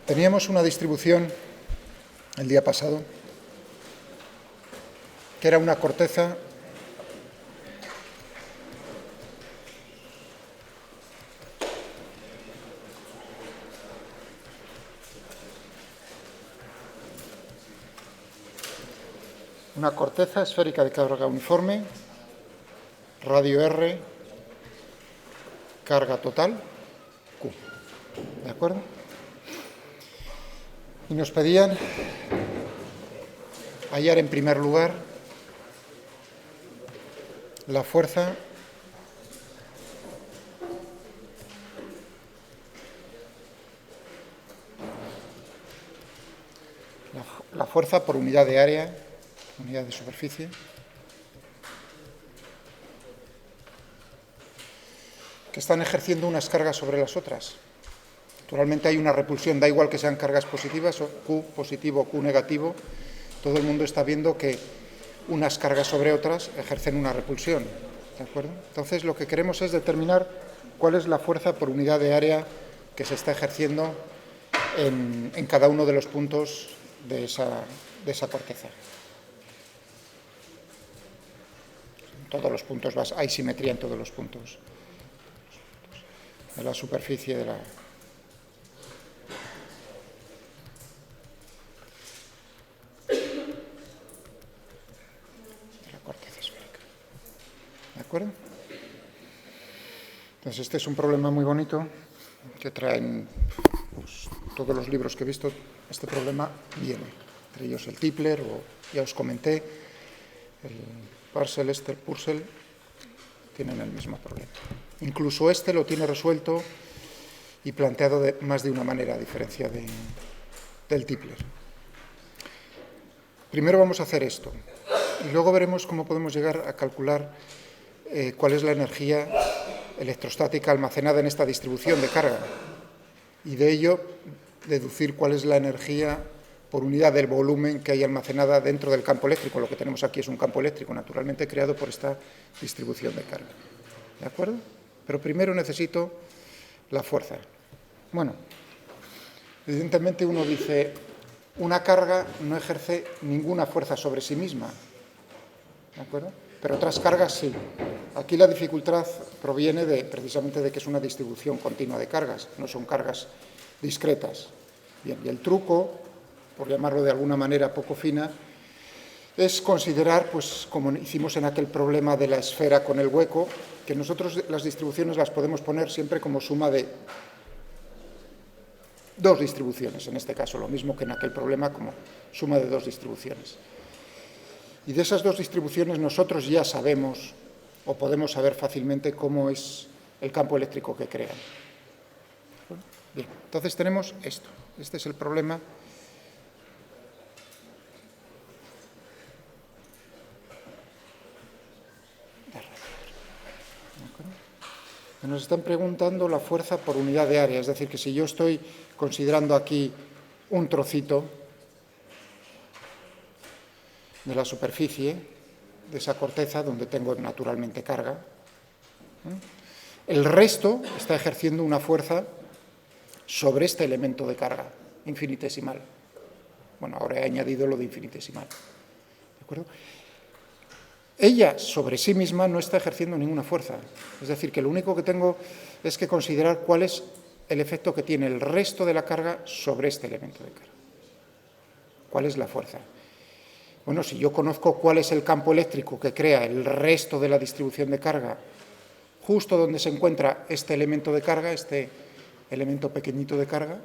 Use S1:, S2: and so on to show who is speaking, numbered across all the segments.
S1: Teníamos una distribución el día pasado que era una corteza esférica de carga uniforme, radio R, carga total, Q. ¿De acuerdo? Y nos pedían hallar en primer lugar la fuerza por unidad de área, unidad de superficie, que están ejerciendo unas cargas sobre las otras. Naturalmente hay una repulsión, da igual que sean cargas positivas, o Q positivo o Q negativo, todo el mundo está viendo que unas cargas sobre otras ejercen una repulsión, ¿de acuerdo? Entonces lo que queremos es determinar cuál es la fuerza por unidad de área que se está ejerciendo en cada uno de los puntos de esa corteza. En todos los puntos hay simetría en todos los puntos de la superficie de la corteza esférica. ¿De acuerdo? Entonces este es un problema muy bonito que traen todos los libros que he visto. Este problema viene, entre ellos el Tipler, o ya os comenté, el Purcell, Purcell, tienen el mismo problema. Incluso este lo tiene resuelto y planteado más de una manera, a diferencia del Tipler. Primero vamos a hacer esto, y luego veremos cómo podemos llegar a calcular cuál es la energía electrostática almacenada en esta distribución de carga, y de ello deducir cuál es la energía por unidad del volumen que hay almacenada dentro del campo eléctrico. Lo que tenemos aquí es un campo eléctrico, naturalmente creado por esta distribución de carga. ¿De acuerdo? Pero primero necesito la fuerza. Bueno, evidentemente uno dice, una carga no ejerce ninguna fuerza sobre sí misma, ¿de acuerdo? Pero otras cargas sí. Aquí la dificultad proviene precisamente de que es una distribución continua de cargas, no son cargas discretas. Bien, y el truco, por llamarlo de alguna manera poco fina, es considerar, pues como hicimos en aquel problema de la esfera con el hueco, que nosotros las distribuciones las podemos poner siempre como suma de dos distribuciones, en este caso, lo mismo que en aquel problema como suma de dos distribuciones. Y de esas dos distribuciones nosotros ya sabemos, o podemos saber fácilmente, cómo es el campo eléctrico que crean. Bien, entonces tenemos esto. Este es el problema. Nos están preguntando la fuerza por unidad de área, es decir, que si yo estoy considerando aquí un trocito de la superficie de esa corteza donde tengo naturalmente carga, el resto está ejerciendo una fuerza sobre este elemento de carga infinitesimal. Bueno, ahora he añadido lo de infinitesimal. ¿De acuerdo? Ella sobre sí misma no está ejerciendo ninguna fuerza. Es decir, que lo único que tengo es que considerar cuál es el efecto que tiene el resto de la carga sobre este elemento de carga. ¿Cuál es la fuerza? Bueno, si yo conozco cuál es el campo eléctrico que crea el resto de la distribución de carga, justo donde se encuentra este elemento de carga, este elemento pequeñito de carga,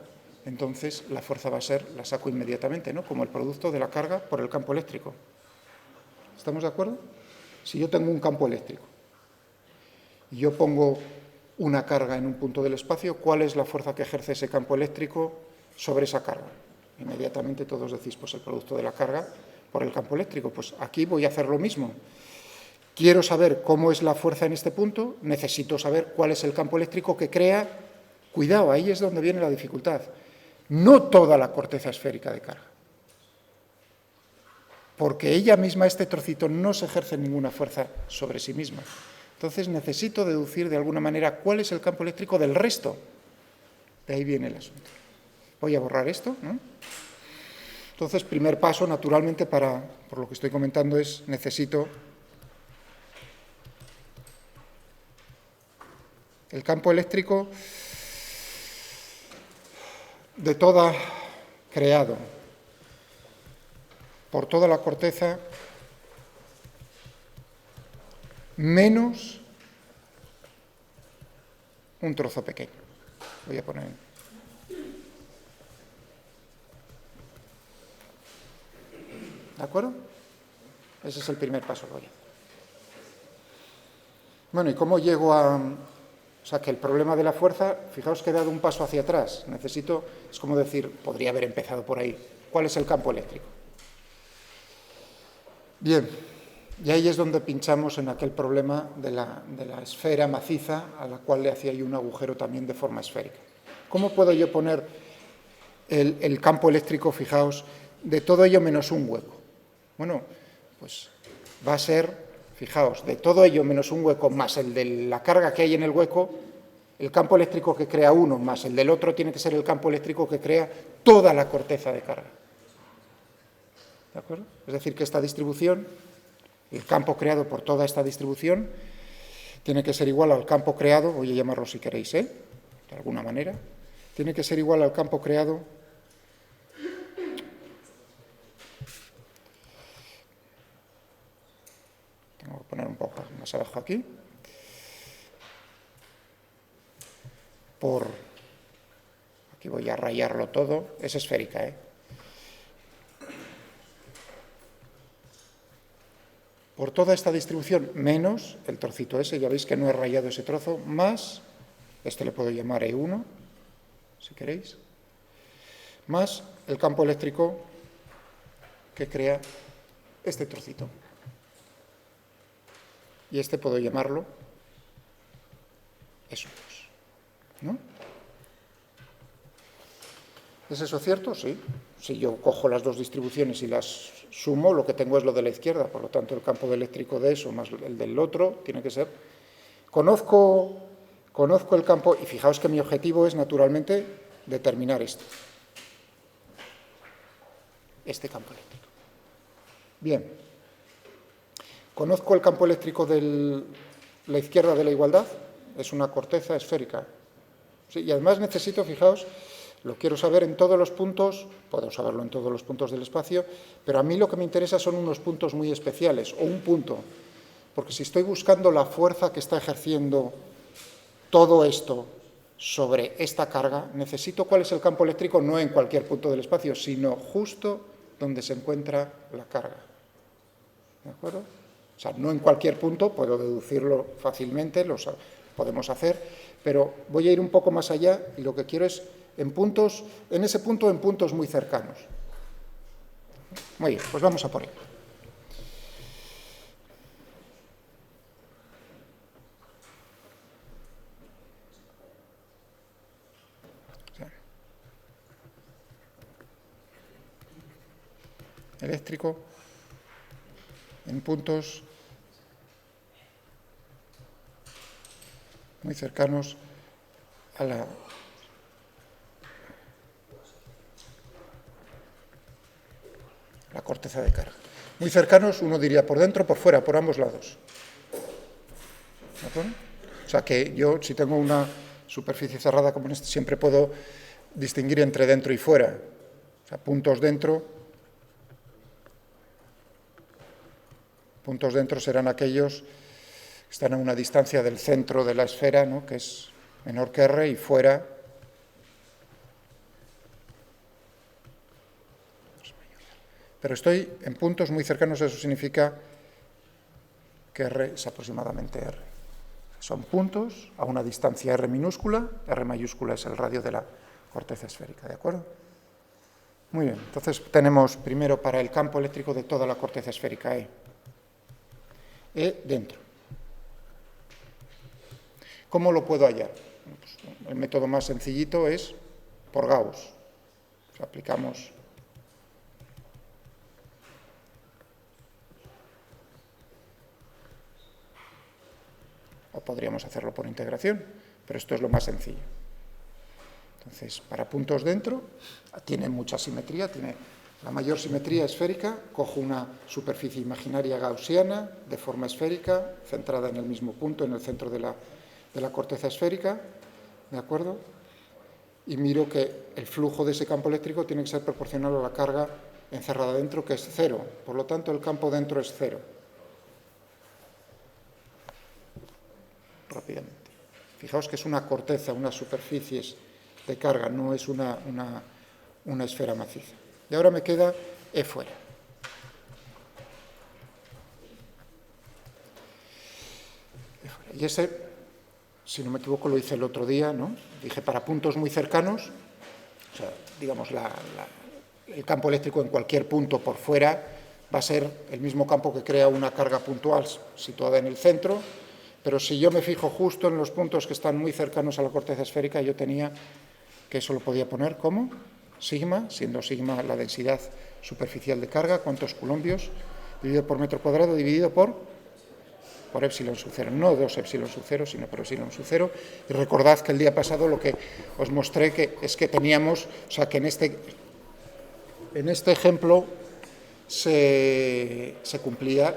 S1: entonces la fuerza va a ser, la saco inmediatamente, ¿no? Como el producto de la carga por el campo eléctrico. ¿Estamos de acuerdo? Si yo tengo un campo eléctrico y yo pongo una carga en un punto del espacio, ¿cuál es la fuerza que ejerce ese campo eléctrico sobre esa carga? Inmediatamente todos decís, pues el producto de la carga por el campo eléctrico. Pues aquí voy a hacer lo mismo. Quiero saber cómo es la fuerza en este punto, necesito saber cuál es el campo eléctrico que crea. Cuidado, ahí es donde viene la dificultad. No toda la corteza esférica de carga. Porque ella misma, este trocito, no se ejerce ninguna fuerza sobre sí misma. Entonces necesito deducir de alguna manera cuál es el campo eléctrico del resto. De ahí viene el asunto. Voy a borrar esto, ¿no? Entonces, primer paso, naturalmente, por lo que estoy comentando, es necesito el campo eléctrico de toda creado por toda la corteza menos un trozo pequeño. Voy a poner... ¿De acuerdo? Ese es el primer paso que voy a hacer. Bueno, ¿y cómo llego a...? O sea, que el problema de la fuerza, fijaos que he dado un paso hacia atrás. Necesito, es como decir, podría haber empezado por ahí. ¿Cuál es el campo eléctrico? Bien, y ahí es donde pinchamos en aquel problema de la esfera maciza a la cual le hacía yo un agujero también de forma esférica. ¿Cómo puedo yo poner el campo eléctrico, fijaos, de todo ello menos un hueco? Bueno, pues va a ser... Fijaos, de todo ello menos un hueco más el de la carga que hay en el hueco, el campo eléctrico que crea uno más el del otro tiene que ser el campo eléctrico que crea toda la corteza de carga. ¿De acuerdo? Es decir, que esta distribución, el campo creado por toda esta distribución, tiene que ser igual al campo creado, voy a llamarlo si queréis, de alguna manera, tiene que ser igual al campo creado tengo que poner un poco más abajo aquí, aquí voy a rayarlo todo, es esférica, por toda esta distribución, menos el trocito ese, ya veis que no he rayado ese trozo, más, este le puedo llamar E1, si queréis, más el campo eléctrico que crea este trocito. Y este puedo llamarlo eso, ¿no? ¿Es eso cierto? Sí. Si yo cojo las dos distribuciones y las sumo, lo que tengo es lo de la izquierda, por lo tanto el campo eléctrico de eso más el del otro tiene que ser... Conozco el campo, y fijaos que mi objetivo es naturalmente determinar este campo eléctrico. Bien. Conozco el campo eléctrico de la izquierda de la igualdad, es una corteza esférica. Sí, y además necesito, fijaos, lo quiero saber en todos los puntos, puedo saberlo en todos los puntos del espacio, pero a mí lo que me interesa son unos puntos muy especiales, o un punto, porque si estoy buscando la fuerza que está ejerciendo todo esto sobre esta carga, necesito cuál es el campo eléctrico no en cualquier punto del espacio, sino justo donde se encuentra la carga. ¿De acuerdo? O sea, no en cualquier punto, puedo deducirlo fácilmente, lo podemos hacer, pero voy a ir un poco más allá y lo que quiero es en ese punto en puntos muy cercanos. Muy bien, pues vamos a por ello. Eléctrico en puntos muy cercanos a la corteza de carga. Muy cercanos, uno diría por dentro, por fuera, por ambos lados. ¿De acuerdo? O sea que yo, si tengo una superficie cerrada como esta, siempre puedo distinguir entre dentro y fuera. O sea, puntos dentro serán aquellos que están a una distancia del centro de la esfera, ¿no?, que es menor que R, y fuera pero estoy en puntos muy cercanos, eso significa que R es aproximadamente R. Son puntos a una distancia R minúscula, R mayúscula es el radio de la corteza esférica, ¿de acuerdo? Muy bien, entonces tenemos primero para el campo eléctrico de toda la corteza esférica E dentro. ¿Cómo lo puedo hallar? Pues el método más sencillito es por Gauss. O sea, aplicamos o podríamos hacerlo por integración, pero esto es lo más sencillo. Entonces, para puntos dentro, tiene mucha simetría, tiene la mayor simetría esférica, cojo una superficie imaginaria gaussiana de forma esférica, centrada en el mismo punto, en el centro de la corteza esférica, ¿de acuerdo? Y miro que el flujo de ese campo eléctrico tiene que ser proporcional a la carga encerrada dentro, que es 0. Por lo tanto, el campo dentro es 0. Rápidamente. Fijaos que es una corteza, unas superficies de carga, no es una esfera maciza. Y ahora me queda E fuera. Y ese, si no me equivoco, lo hice el otro día, ¿no? Dije para puntos muy cercanos, o sea, digamos, el campo eléctrico en cualquier punto por fuera va a ser el mismo campo que crea una carga puntual situada en el centro, pero si yo me fijo justo en los puntos que están muy cercanos a la corteza esférica, yo tenía que eso lo podía poner como sigma, siendo sigma la densidad superficial de carga, cuántos coulombios, dividido por metro cuadrado, dividido por epsilon sub 0, no 2 epsilon sub 0, sino por epsilon sub 0. Y recordad que el día pasado lo que os mostré es que teníamos, o sea, que en este ejemplo se cumplía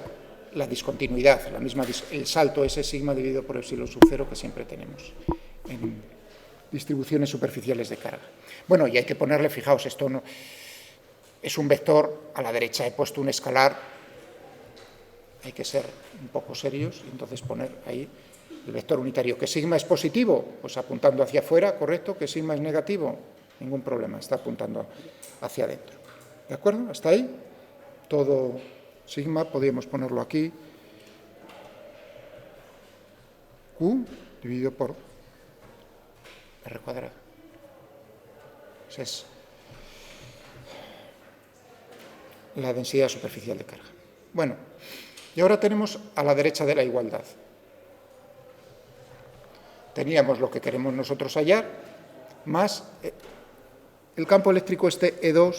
S1: la discontinuidad, el salto ese sigma dividido por epsilon sub 0 que siempre tenemos en distribuciones superficiales de carga. Bueno, y hay que ponerle, fijaos, esto no es un vector, a la derecha he puesto un escalar, hay que ser un poco serios y entonces poner ahí el vector unitario. ¿Que sigma es positivo? Pues apuntando hacia afuera, correcto. ¿Que sigma es negativo? Ningún problema, está apuntando hacia adentro. ¿De acuerdo? ¿Hasta ahí? Todo sigma, podríamos ponerlo aquí, Q dividido por R cuadrado. Esa es la densidad superficial de carga. Bueno, y ahora tenemos a la derecha de la igualdad. Teníamos lo que queremos nosotros hallar, más el campo eléctrico este E2,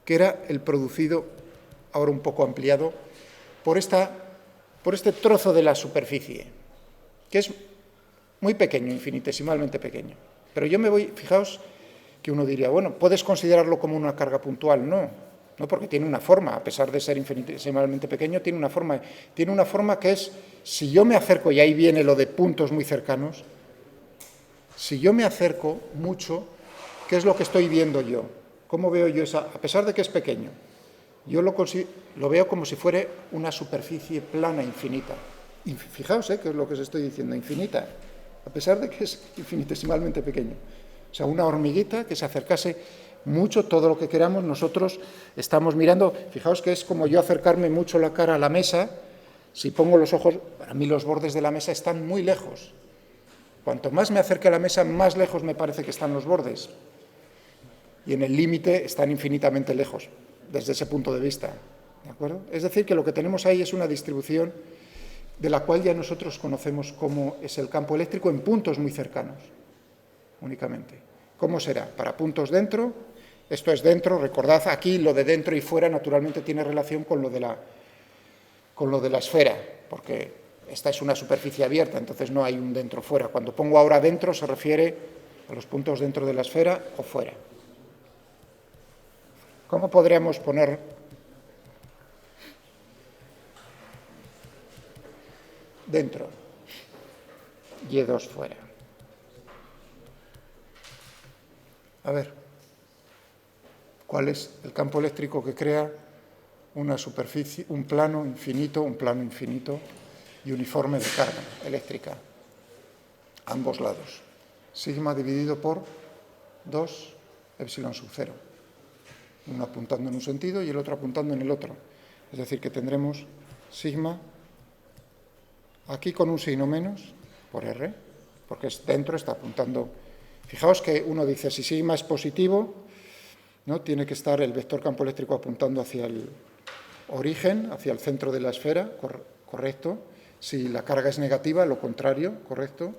S1: que era el producido, ahora un poco ampliado, por este trozo de la superficie, que es muy pequeño, infinitesimalmente pequeño. Pero yo me voy, fijaos, que uno diría, bueno, ¿puedes considerarlo como una carga puntual? No, porque tiene una forma, a pesar de ser infinitesimalmente pequeño, tiene una forma que es, si yo me acerco, y ahí viene lo de puntos muy cercanos, si yo me acerco mucho, ¿qué es lo que estoy viendo yo? ¿Cómo veo yo esa? A pesar de que es pequeño, yo lo veo como si fuera una superficie plana infinita. Y fijaos, que es lo que os estoy diciendo, infinita, a pesar de que es infinitesimalmente pequeño. O sea, una hormiguita que se acercase mucho, todo lo que queramos, nosotros estamos mirando. Fijaos que es como yo acercarme mucho la cara a la mesa. Si pongo los ojos, para mí los bordes de la mesa están muy lejos. Cuanto más me acerque a la mesa, más lejos me parece que están los bordes. Y en el límite están infinitamente lejos, desde ese punto de vista. ¿De acuerdo? Es decir, que lo que tenemos ahí es una distribución de la cual ya nosotros conocemos cómo es el campo eléctrico en puntos muy cercanos, únicamente. ¿Cómo será? Para puntos dentro, esto es dentro, recordad aquí lo de dentro y fuera naturalmente tiene relación con lo de la esfera, porque esta es una superficie abierta, entonces no hay un dentro-fuera. Cuando pongo ahora dentro se refiere a los puntos dentro de la esfera o fuera. ¿Cómo podríamos poner dentro y E2 fuera? A ver, ¿cuál es el campo eléctrico que crea una superficie, un plano infinito y uniforme de carga eléctrica? Ambos lados. Sigma dividido por 2 epsilon sub 0. Uno apuntando en un sentido y el otro apuntando en el otro. Es decir, que tendremos sigma aquí con un signo menos por R, porque dentro está apuntando. Fijaos que uno dice, si sigma es positivo, ¿no? Tiene que estar el vector campo eléctrico apuntando hacia el origen, hacia el centro de la esfera, correcto. Si la carga es negativa, lo contrario, correcto.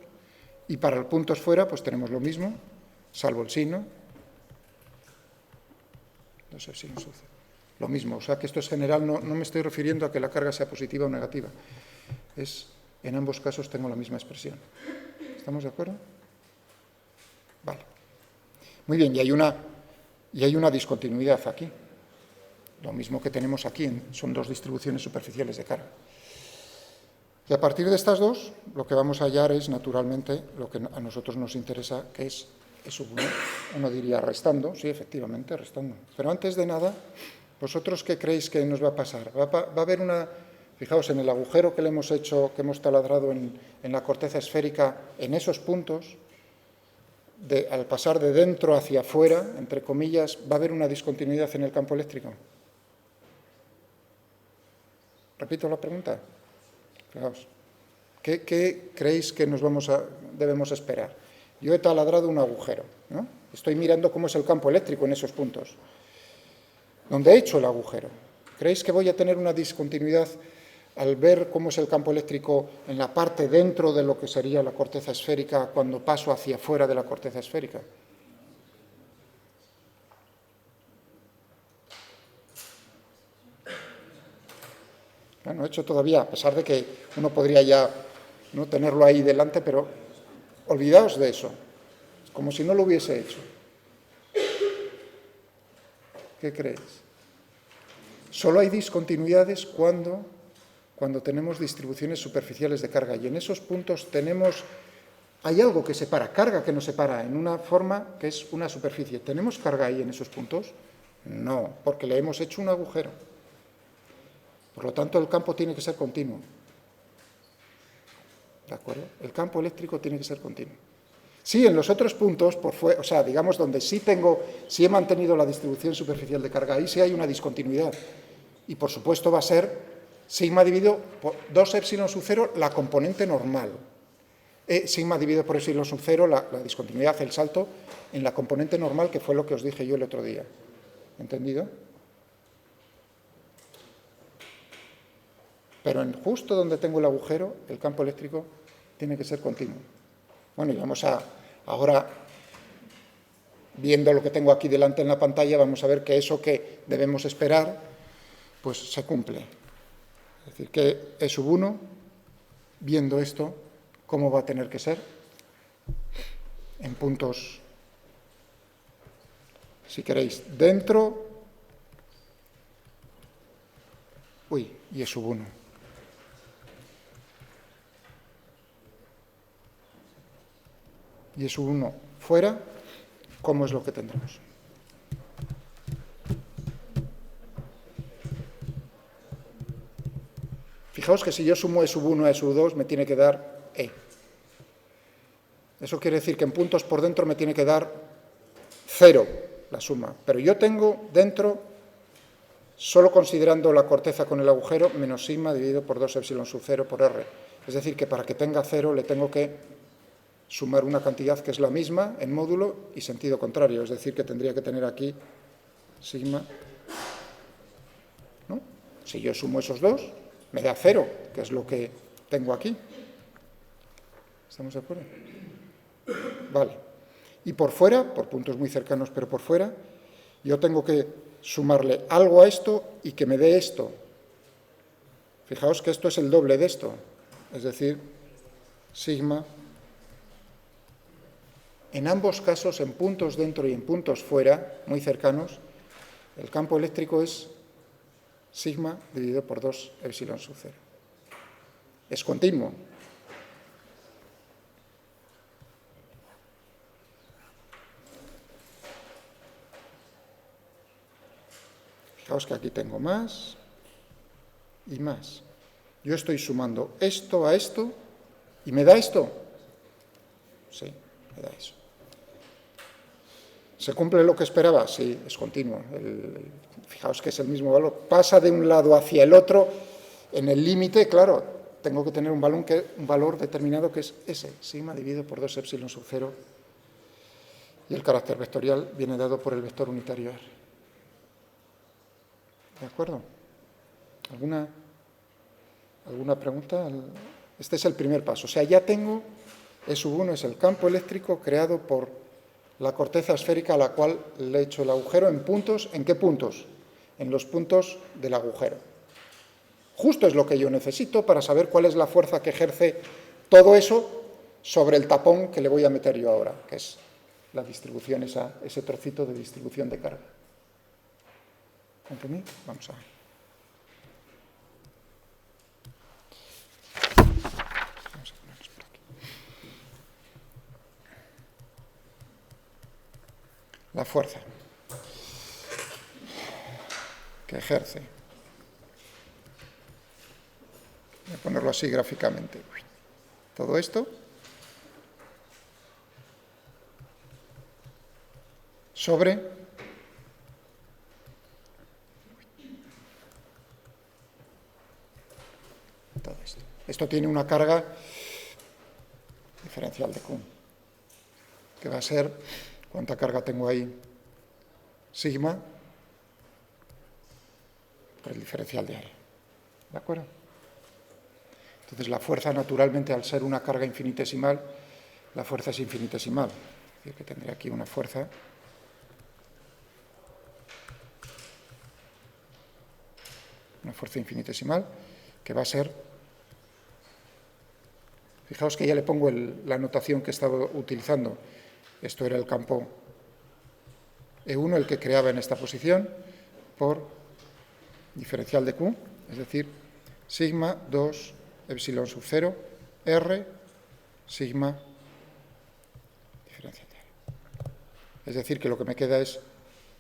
S1: Y para los puntos fuera, pues tenemos lo mismo, salvo el signo. No sé si nos sucede. Lo mismo, o sea que esto es general, no me estoy refiriendo a que la carga sea positiva o negativa. En ambos casos tengo la misma expresión. ¿Estamos de acuerdo? Muy bien, y hay una discontinuidad aquí. Lo mismo que tenemos aquí, son dos distribuciones superficiales de carga. Y a partir de estas dos, lo que vamos a hallar es, naturalmente, lo que a nosotros nos interesa, que es E sub 1. Uno diría restando, sí, efectivamente, restando. Pero antes de nada, ¿vosotros qué creéis que nos va a pasar? Va a haber una... Fijaos, en el agujero que le hemos hecho, que hemos taladrado en la corteza esférica, en esos puntos, al pasar de dentro hacia afuera, entre comillas, ¿va a haber una discontinuidad en el campo eléctrico? Repito la pregunta. Fijaos, ¿qué creéis que debemos esperar? Yo he taladrado un agujero, ¿no? Estoy mirando cómo es el campo eléctrico en esos puntos. Donde he hecho el agujero, ¿creéis que voy a tener una discontinuidad al ver cómo es el campo eléctrico en la parte dentro de lo que sería la corteza esférica cuando paso hacia afuera de la corteza esférica? No he hecho todavía, a pesar de que uno podría ya no tenerlo ahí delante, pero olvidaos de eso, como si no lo hubiese hecho. ¿Qué creéis? Solo hay discontinuidades cuando tenemos distribuciones superficiales de carga, y en esos puntos hay algo que separa, carga que nos separa en una forma que es una superficie. ¿Tenemos carga ahí en esos puntos? No, porque le hemos hecho un agujero. Por lo tanto, el campo tiene que ser continuo. ¿De acuerdo? El campo eléctrico tiene que ser continuo. Sí, en los otros puntos, o sea, digamos, donde sí he mantenido la distribución superficial de carga, ahí sí hay una discontinuidad. Y, por supuesto, va a ser sigma dividido por 2 epsilon sub 0, la componente normal. Sigma dividido por epsilon sub 0, la discontinuidad, el salto, en la componente normal, que fue lo que os dije yo el otro día. ¿Entendido? Pero justo donde tengo el agujero, el campo eléctrico tiene que ser continuo. Bueno, y vamos ahora, viendo lo que tengo aquí delante en la pantalla, vamos a ver que eso que debemos esperar, pues se cumple. Es decir, que E sub 1, viendo esto, ¿cómo va a tener que ser? En puntos, si queréis, dentro, y E sub 1. Y E sub 1 fuera, ¿cómo es lo que tendremos? Fijaos que si yo sumo E sub 1 a E sub 2, me tiene que dar E. Eso quiere decir que en puntos por dentro me tiene que dar 0 la suma. Pero yo tengo dentro, solo considerando la corteza con el agujero, menos sigma dividido por 2 epsilon sub 0 por R. Es decir, que para que tenga 0 le tengo que sumar una cantidad que es la misma en módulo y sentido contrario. Es decir, que tendría que tener aquí sigma, ¿no? Si yo sumo esos dos, me da 0, que es lo que tengo aquí. ¿Estamos de acuerdo? Vale. Y por fuera, por puntos muy cercanos, pero por fuera, yo tengo que sumarle algo a esto y que me dé esto. Fijaos que esto es el doble de esto. Es decir, sigma. En ambos casos, en puntos dentro y en puntos fuera, muy cercanos, el campo eléctrico es sigma dividido por 2 epsilon sub 0. Es continuo. Fijaos que aquí tengo más y más. Yo estoy sumando esto a esto y ¿me da esto? Sí, me da eso. ¿Se cumple lo que esperaba? Sí, es continuo. Fijaos que es el mismo valor. Pasa de un lado hacia el otro. En el límite, claro, tengo que tener un valor determinado que es ese, sigma dividido por 2 epsilon sub 0. Y el carácter vectorial viene dado por el vector unitario R. ¿De acuerdo? ¿Alguna pregunta? Este es el primer paso. O sea, ya tengo, E sub 1 es el campo eléctrico creado por la corteza esférica a la cual le he hecho el agujero en puntos. ¿En qué puntos? En los puntos del agujero. Justo es lo que yo necesito para saber cuál es la fuerza que ejerce todo eso sobre el tapón que le voy a meter yo ahora, que es la distribución, ese trocito de distribución de carga. ¿Entendí? Vamos a ver. Vamos a ponernos por aquí. La fuerza que ejerce. Voy a ponerlo así gráficamente. Todo esto sobre todo esto. Esto tiene una carga diferencial de Q, que va a ser, ¿cuánta carga tengo ahí? Sigma por el diferencial de área. ¿De acuerdo? Entonces, la fuerza, naturalmente, al ser una carga infinitesimal, la fuerza es infinitesimal. Es decir, que tendré aquí una fuerza infinitesimal, que va a ser, fijaos que ya le pongo la notación que estaba utilizando. Esto era el campo E1, el que creaba en esta posición, por diferencial de Q, es decir, sigma 2 epsilon sub 0 R sigma diferencial de área. Es decir, que lo que me queda es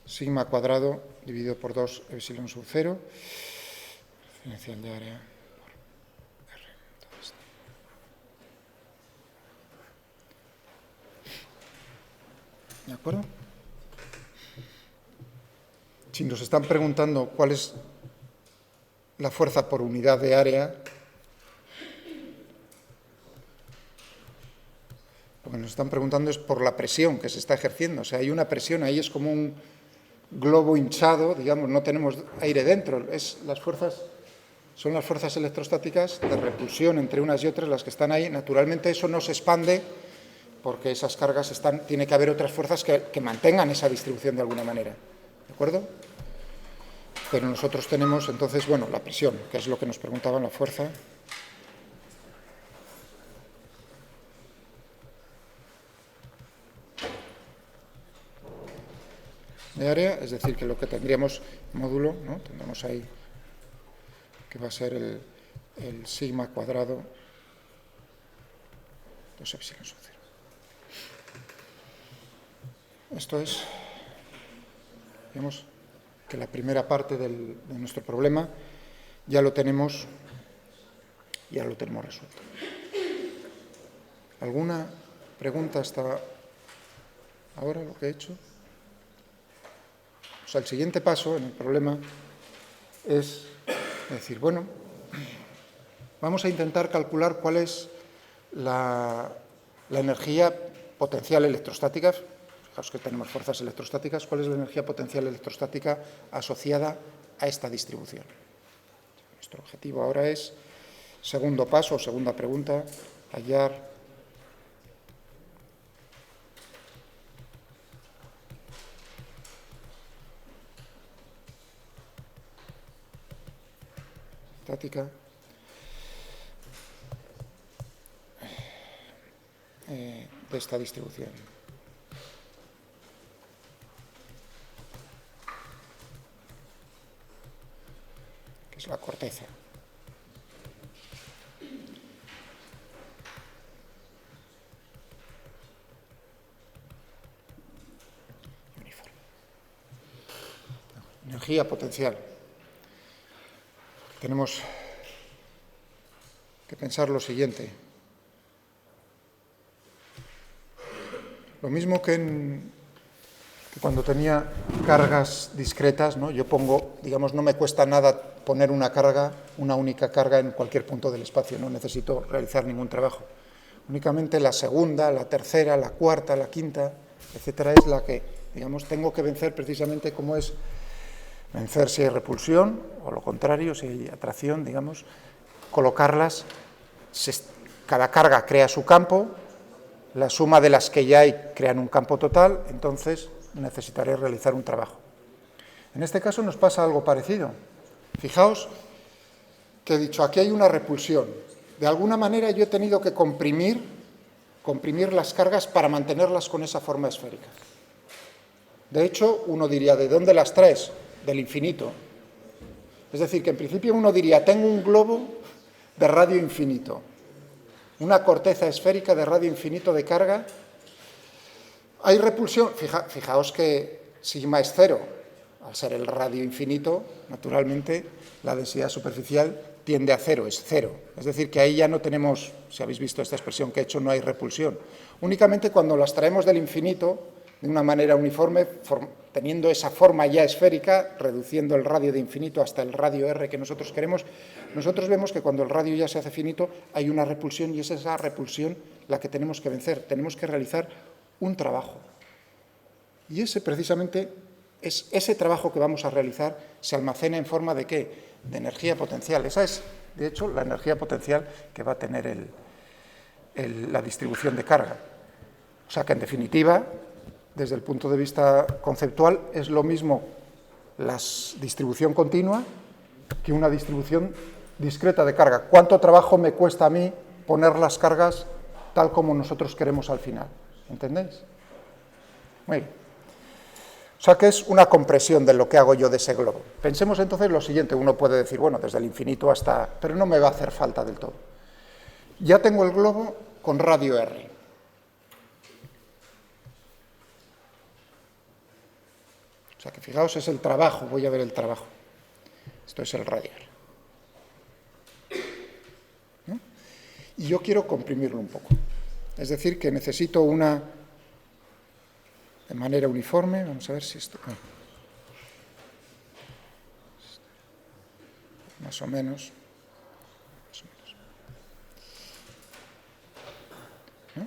S1: sigma cuadrado dividido por 2 epsilon sub 0 diferencial de área por R. Todo esto. ¿De acuerdo? Si nos están preguntando cuál es la fuerza por unidad de área, lo que nos están preguntando es por la presión que se está ejerciendo. O sea, hay una presión ahí, es como un globo hinchado, digamos, no tenemos aire dentro. Son las fuerzas electrostáticas de repulsión entre unas y otras las que están ahí. Naturalmente eso no se expande porque esas cargas tiene que haber otras fuerzas que mantengan esa distribución de alguna manera. ¿De acuerdo? Pero nosotros tenemos, entonces, bueno, la presión, que es lo que nos preguntaban, la fuerza. De área, es decir, que lo que tendríamos módulo, ¿no? Tendremos ahí que va a ser el sigma cuadrado 2 epsilon sub 0. Esto es, digamos, que la primera parte de nuestro problema ya lo tenemos resuelto. ¿Alguna pregunta hasta ahora lo que he hecho? O sea, el siguiente paso en el problema es decir, bueno, vamos a intentar calcular cuál es la energía potencial electrostática. Fijaos que tenemos fuerzas electrostáticas. ¿Cuál es la energía potencial electrostática asociada a esta distribución? Nuestro objetivo ahora es, segundo paso, segunda pregunta, hallar estática de esta distribución. Que es la corteza. Uniforme. Energía potencial. Tenemos que pensar lo siguiente. Lo mismo que cuando tenía cargas discretas, ¿no? Yo pongo, digamos, no me cuesta nada poner una única carga en cualquier punto del espacio, no necesito realizar ningún trabajo. Únicamente la segunda, la tercera, la cuarta, la quinta, etcétera, es la que, digamos, tengo que vencer precisamente como es vencer si hay repulsión, o lo contrario, si hay atracción, digamos, colocarlas, cada carga crea su campo, la suma de las que ya hay crean un campo total, entonces necesitaré realizar un trabajo. En este caso nos pasa algo parecido. Fijaos que he dicho, aquí hay una repulsión. De alguna manera yo he tenido que comprimir comprimir las cargas para mantenerlas con esa forma esférica. De hecho, uno diría, ¿de dónde las traes? Del infinito. Es decir, que en principio uno diría, tengo un globo de radio infinito, una corteza esférica de radio infinito de carga. Hay repulsión, fijaos que sigma es cero, al ser el radio infinito, naturalmente, la densidad superficial tiende a cero, es cero. Es decir, que ahí ya no tenemos, si habéis visto esta expresión que he hecho, no hay repulsión. Únicamente cuando las traemos del infinito, de una manera uniforme, teniendo esa forma ya esférica, reduciendo el radio de infinito hasta el radio R que nosotros queremos, nosotros vemos que cuando el radio ya se hace finito, hay una repulsión y es esa repulsión la que tenemos que vencer. Tenemos que realizar un trabajo. Y ese precisamente es ese trabajo que vamos a realizar, se almacena en forma de ¿qué? De energía potencial. Esa es, de hecho, la energía potencial que va a tener la distribución de carga. O sea que, en definitiva, desde el punto de vista conceptual, es lo mismo la distribución continua que una distribución discreta de carga. ¿Cuánto trabajo me cuesta a mí poner las cargas tal como nosotros queremos al final? ¿Entendéis? Muy bien. O sea que es una compresión de lo que hago yo de ese globo. Pensemos entonces lo siguiente, uno puede decir, bueno, desde el infinito hasta... pero no me va a hacer falta del todo. Ya tengo el globo con radio R. O sea que fijaos, es el trabajo, voy a ver el trabajo. Esto es el radio R. ¿No? Y yo quiero comprimirlo un poco. Es decir, que necesito una... de manera uniforme, vamos a ver si esto... Más o menos. ¿No?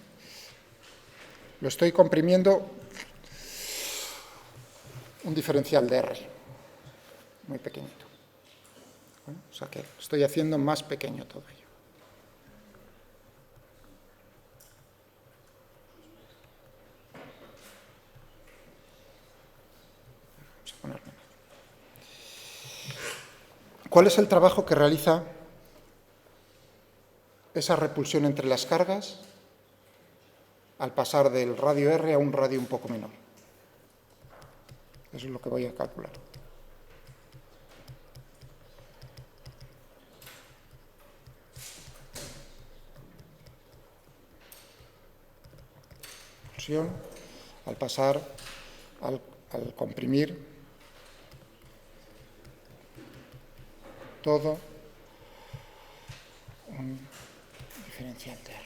S1: Lo estoy comprimiendo un diferencial de R, muy pequeñito. ¿No? O sea que estoy haciendo más pequeño todo ello. ¿Cuál es el trabajo que realiza esa repulsión entre las cargas al pasar del radio R a un radio un poco menor? Eso es lo que voy a calcular. Repulsión al pasar, al comprimir todo un diferencial de R.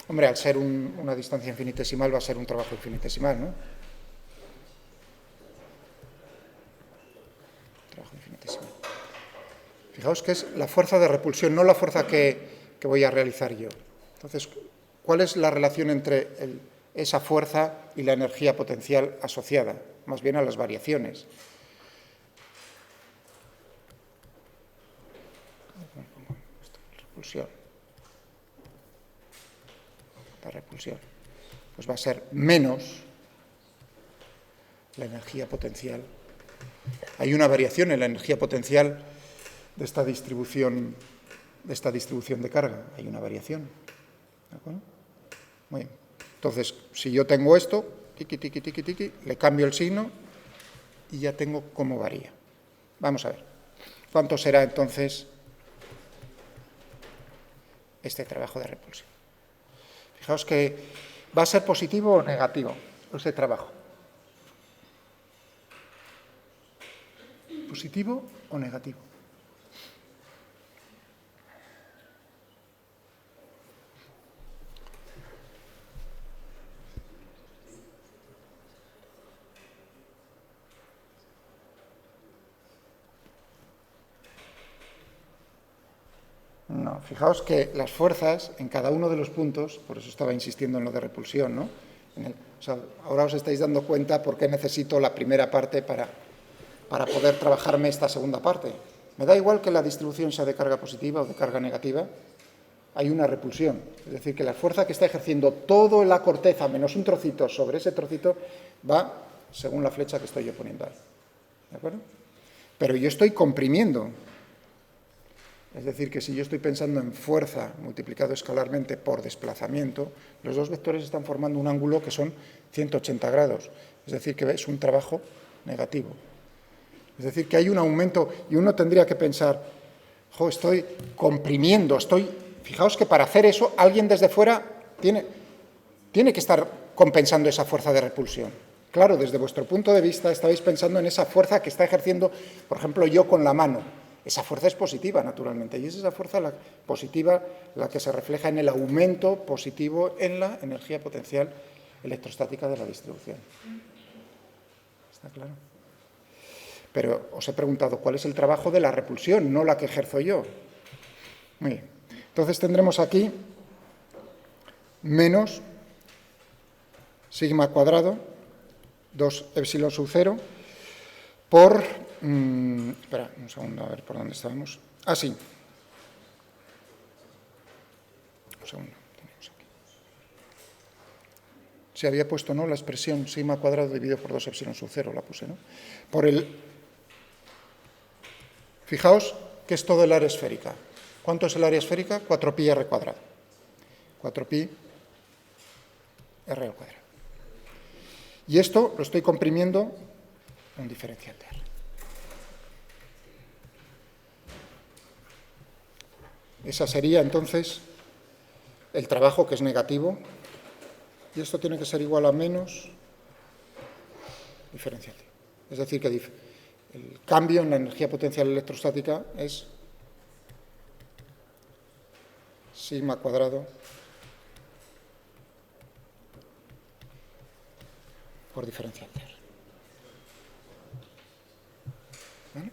S1: Hombre, al ser una distancia infinitesimal va a ser un trabajo infinitesimal, ¿no? Trabajo infinitesimal. Fijaos que es la fuerza de repulsión, no la fuerza que voy a realizar yo. Entonces, ¿cuál es la relación entre esa fuerza y la energía potencial asociada? Más bien a las variaciones. La repulsión, pues va a ser menos la energía potencial. Hay una variación en la energía potencial de esta distribución de carga. Hay una variación. ¿De acuerdo? Muy bien. Entonces, si yo tengo esto, tiqui, tiqui, tiqui, tiqui, le cambio el signo y ya tengo cómo varía. Vamos a ver. ¿Cuánto será entonces este trabajo de repulsión? Fijaos que va a ser positivo o negativo este trabajo. ¿Positivo o negativo? No, fijaos que las fuerzas en cada uno de los puntos, por eso estaba insistiendo en lo de repulsión, ¿no? O sea, ahora os estáis dando cuenta por qué necesito la primera parte para poder trabajarme esta segunda parte. Me da igual que la distribución sea de carga positiva o de carga negativa, hay una repulsión. Es decir, que la fuerza que está ejerciendo toda la corteza menos un trocito sobre ese trocito va según la flecha que estoy yo poniendo ahí. ¿De acuerdo? Pero yo estoy comprimiendo Es decir, que si yo estoy pensando en fuerza multiplicado escalarmente por desplazamiento, los dos vectores están formando un ángulo que son 180 grados. Es decir, que es un trabajo negativo. Es decir, que hay un aumento y uno tendría que pensar, estoy comprimiendo, Fijaos que para hacer eso alguien desde fuera tiene que estar compensando esa fuerza de repulsión. Claro, desde vuestro punto de vista estabais pensando en esa fuerza que está ejerciendo, por ejemplo, yo con la mano. Esa fuerza es positiva, naturalmente, y es esa fuerza positiva la que se refleja en el aumento positivo en la energía potencial electrostática de la distribución. ¿Está claro? Pero os he preguntado, ¿cuál es el trabajo de la repulsión, no la que ejerzo yo? Muy bien. Entonces tendremos aquí menos sigma cuadrado, 2 epsilon sub 0, por... espera, un segundo, a ver por dónde estábamos. Ah, sí. Un segundo, tenemos aquí. Se había puesto, ¿no?, la expresión sigma cuadrado dividido por 2 epsilon sub 0, la puse, ¿no? Por el... Fijaos que es todo el área esférica. ¿Cuánto es el área esférica? 4pi r cuadrado. 4pi r al cuadrado. Y esto lo estoy comprimiendo un diferencial de R. Esa sería entonces el trabajo que es negativo. Y esto tiene que ser igual a menos diferencial. Es decir, que el cambio en la energía potencial electrostática es sigma cuadrado por diferencial de R. ¿Vale?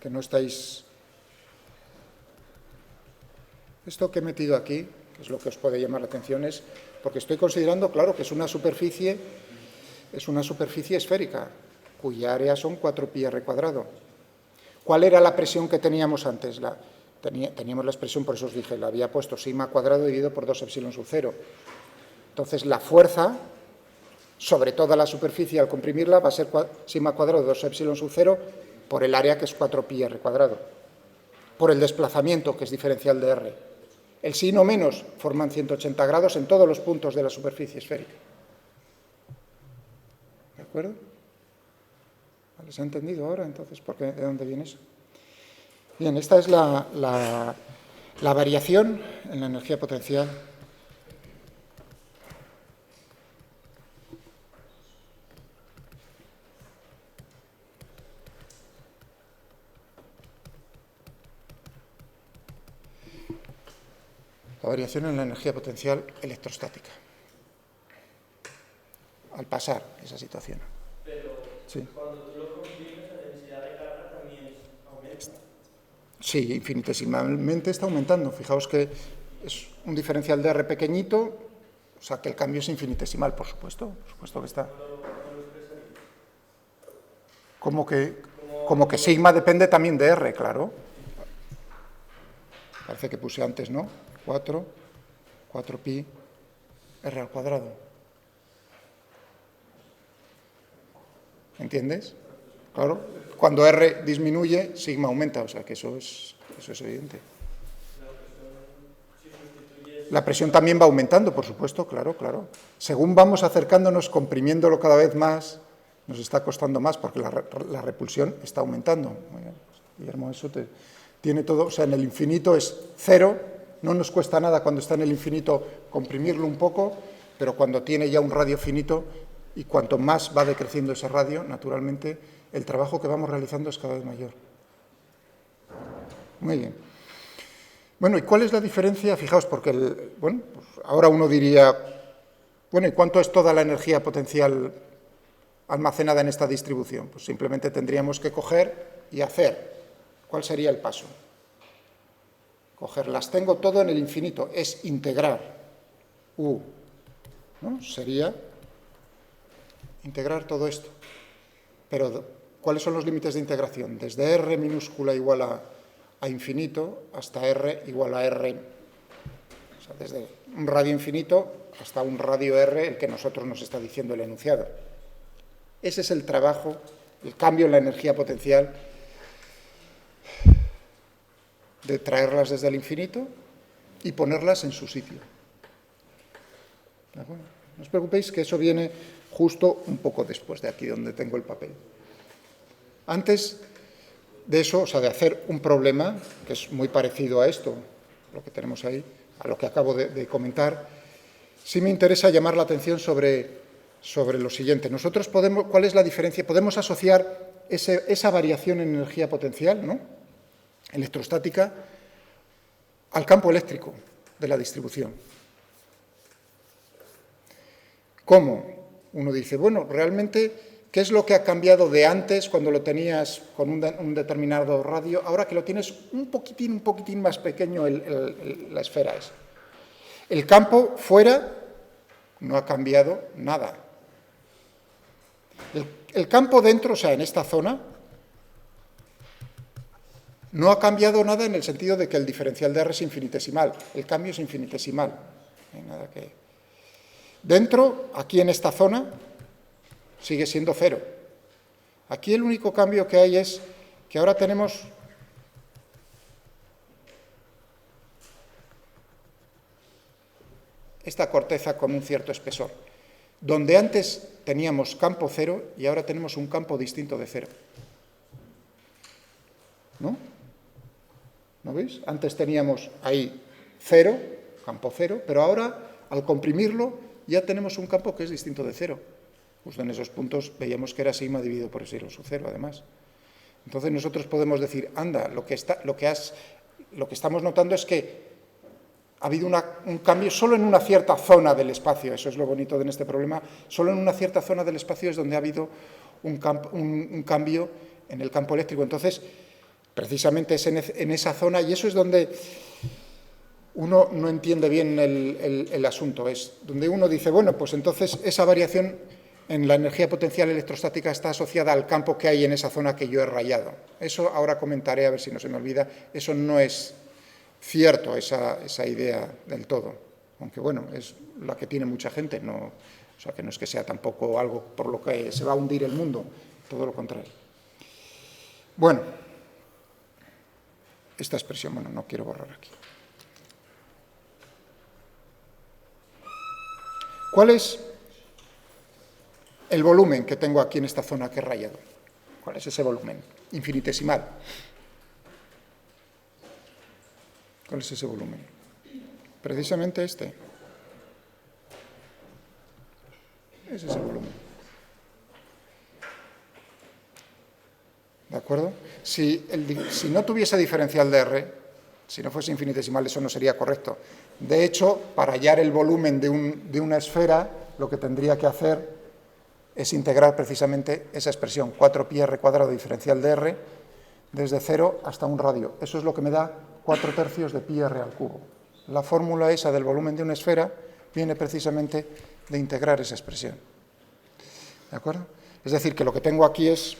S1: Que no estáis... Esto que he metido aquí, que es lo que os puede llamar la atención, es porque estoy considerando, claro, que es una superficie esférica, cuya área son 4pi r cuadrado. ¿Cuál era la presión que teníamos antes? Teníamos la expresión, por eso os dije, la había puesto sigma cuadrado dividido por 2 epsilon sub 0. Entonces, la fuerza sobre toda la superficie al comprimirla va a ser sigma cuadrado de 2 epsilon sub 0 por el área, que es 4pi r cuadrado, por el desplazamiento, que es diferencial de R. El signo menos forman 180 grados en todos los puntos de la superficie esférica. ¿De acuerdo? ¿Vale? ¿Se ha entendido ahora, entonces, de dónde viene eso? Bien, esta es la variación en la energía potencial electrostática al pasar esa situación.
S2: Pero
S1: sí.
S2: Cuando tú lo comprimes, la densidad de carga también aumenta.
S1: Sí, infinitesimalmente está aumentando. Fijaos que es un diferencial de R pequeñito, o sea que el cambio es infinitesimal, por supuesto que está. Como que sigma depende también de R, claro. Parece que puse antes, ¿no? 4pi r al cuadrado. ¿Entiendes? Claro. Cuando R disminuye, sigma aumenta, o sea que eso es evidente. La presión también va aumentando, por supuesto, claro. Según vamos acercándonos, comprimiéndolo cada vez más, nos está costando más, porque la repulsión está aumentando. Muy bien. Guillermo, eso tiene todo, o sea, en el infinito es 0, no nos cuesta nada cuando está en el infinito comprimirlo un poco, pero cuando tiene ya un radio finito, y cuanto más va decreciendo ese radio, naturalmente, el trabajo que vamos realizando es cada vez mayor. Muy bien. Bueno, ¿y cuál es la diferencia? Fijaos, porque pues ahora uno diría, bueno, ¿y cuánto es toda la energía potencial almacenada en esta distribución? Pues simplemente tendríamos que coger y hacer. ¿Cuál sería el paso? Cogerlas, tengo todo en el infinito, es integrar. ¿No? Sería integrar todo esto. Pero, ¿cuáles son los límites de integración? Desde R minúscula igual a infinito hasta R igual a R. O sea, desde un radio infinito hasta un radio R, el que nosotros nos está diciendo el enunciado. Ese es el trabajo, el cambio en la energía potencial de traerlas desde el infinito y ponerlas en su sitio. ¿De acuerdo? No os preocupéis que eso viene justo un poco después de aquí, donde tengo el papel. Antes de eso, o sea, de hacer un problema, que es muy parecido a esto, lo que tenemos ahí, a lo que acabo de comentar, sí me interesa llamar la atención sobre lo siguiente. Nosotros podemos, ¿cuál es la diferencia? Podemos asociar esa variación en energía potencial, ¿no?, electrostática, al campo eléctrico de la distribución. ¿Cómo? Uno dice, bueno, realmente, ¿qué es lo que ha cambiado de antes cuando lo tenías con un determinado radio, ahora que lo tienes un poquitín más pequeño la esfera esa? El campo fuera no ha cambiado nada. El campo dentro, o sea, en esta zona, no ha cambiado nada en el sentido de que el diferencial de R es infinitesimal. El cambio es infinitesimal. No hay nada que... Dentro, aquí en esta zona, sigue siendo cero. Aquí el único cambio que hay es que ahora tenemos esta corteza con un cierto espesor, donde antes teníamos campo cero y ahora tenemos un campo distinto de cero. ¿No? ¿No veis? Antes teníamos ahí cero, campo cero, pero ahora, al comprimirlo, ya tenemos un campo que es distinto de cero. Justo en esos puntos veíamos que era sigma dividido por epsilon sub cero, además. Entonces nosotros podemos decir, anda, lo que estamos notando es que ha habido un cambio solo en una cierta zona del espacio. Eso es lo bonito de este problema. Solo en una cierta zona del espacio es donde ha habido un cambio en el campo eléctrico. Entonces, precisamente es en esa zona, y eso es donde uno no entiende bien el asunto. Es donde uno dice, bueno, pues entonces esa variación en la energía potencial electrostática está asociada al campo que hay en esa zona que yo he rayado. Eso ahora comentaré, a ver si no se me olvida. Eso no es cierto, esa idea del todo. Aunque, bueno, es la que tiene mucha gente. No, o sea, que no es que sea tampoco algo por lo que se va a hundir el mundo. Todo lo contrario. Bueno, esta expresión, bueno, no quiero borrar aquí. ¿Cuál es el volumen que tengo aquí en esta zona que he rayado? ¿Cuál es ese volumen? Infinitesimal. ¿Cuál es ese volumen? Precisamente este. Ese es el volumen. ¿De acuerdo? Si no tuviese diferencial de R, si no fuese infinitesimal, eso no sería correcto. De hecho, para hallar el volumen de una esfera, lo que tendría que hacer es integrar precisamente esa expresión, 4πr cuadrado diferencial de R, desde 0 hasta un radio. Eso es lo que me da 4/3 de πr al cubo. La fórmula esa del volumen de una esfera viene precisamente de integrar esa expresión. ¿De acuerdo? Es decir, que lo que tengo aquí es...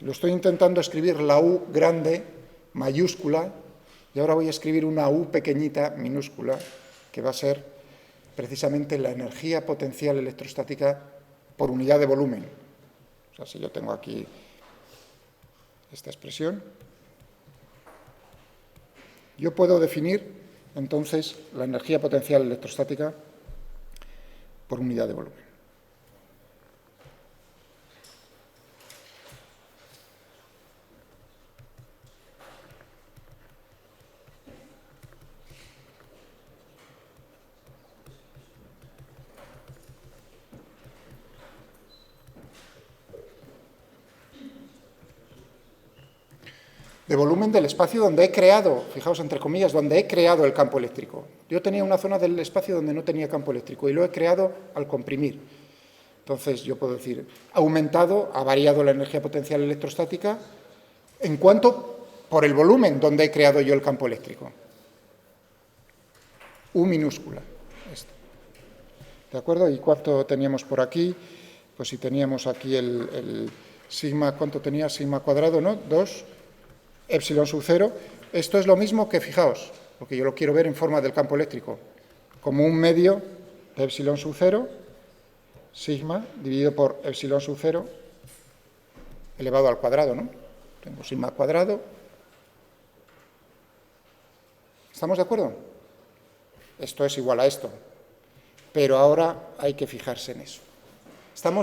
S1: Lo estoy intentando escribir la U grande, mayúscula, y ahora voy a escribir una U pequeñita, minúscula, que va a ser precisamente la energía potencial electrostática por unidad de volumen. O sea, si yo tengo aquí esta expresión, yo puedo definir entonces la energía potencial electrostática por unidad de volumen. De volumen del espacio donde he creado, fijaos entre comillas, donde he creado el campo eléctrico. Yo tenía una zona del espacio donde no tenía campo eléctrico y lo he creado al comprimir. Entonces yo puedo decir, ha variado la energía potencial electrostática en cuanto por el volumen donde he creado yo el campo eléctrico. U minúscula. Esto. ¿De acuerdo? ¿Y cuánto teníamos por aquí? Pues si teníamos aquí el sigma, ¿cuánto tenía? Sigma cuadrado, ¿no? 2. Epsilon sub 0, esto es lo mismo que, fijaos, porque yo lo quiero ver en forma del campo eléctrico, como un medio de epsilon sub 0, sigma, dividido por epsilon sub 0, elevado al cuadrado, ¿no? Tengo sigma cuadrado. ¿Estamos de acuerdo? Esto es igual a esto. Pero ahora hay que fijarse en eso.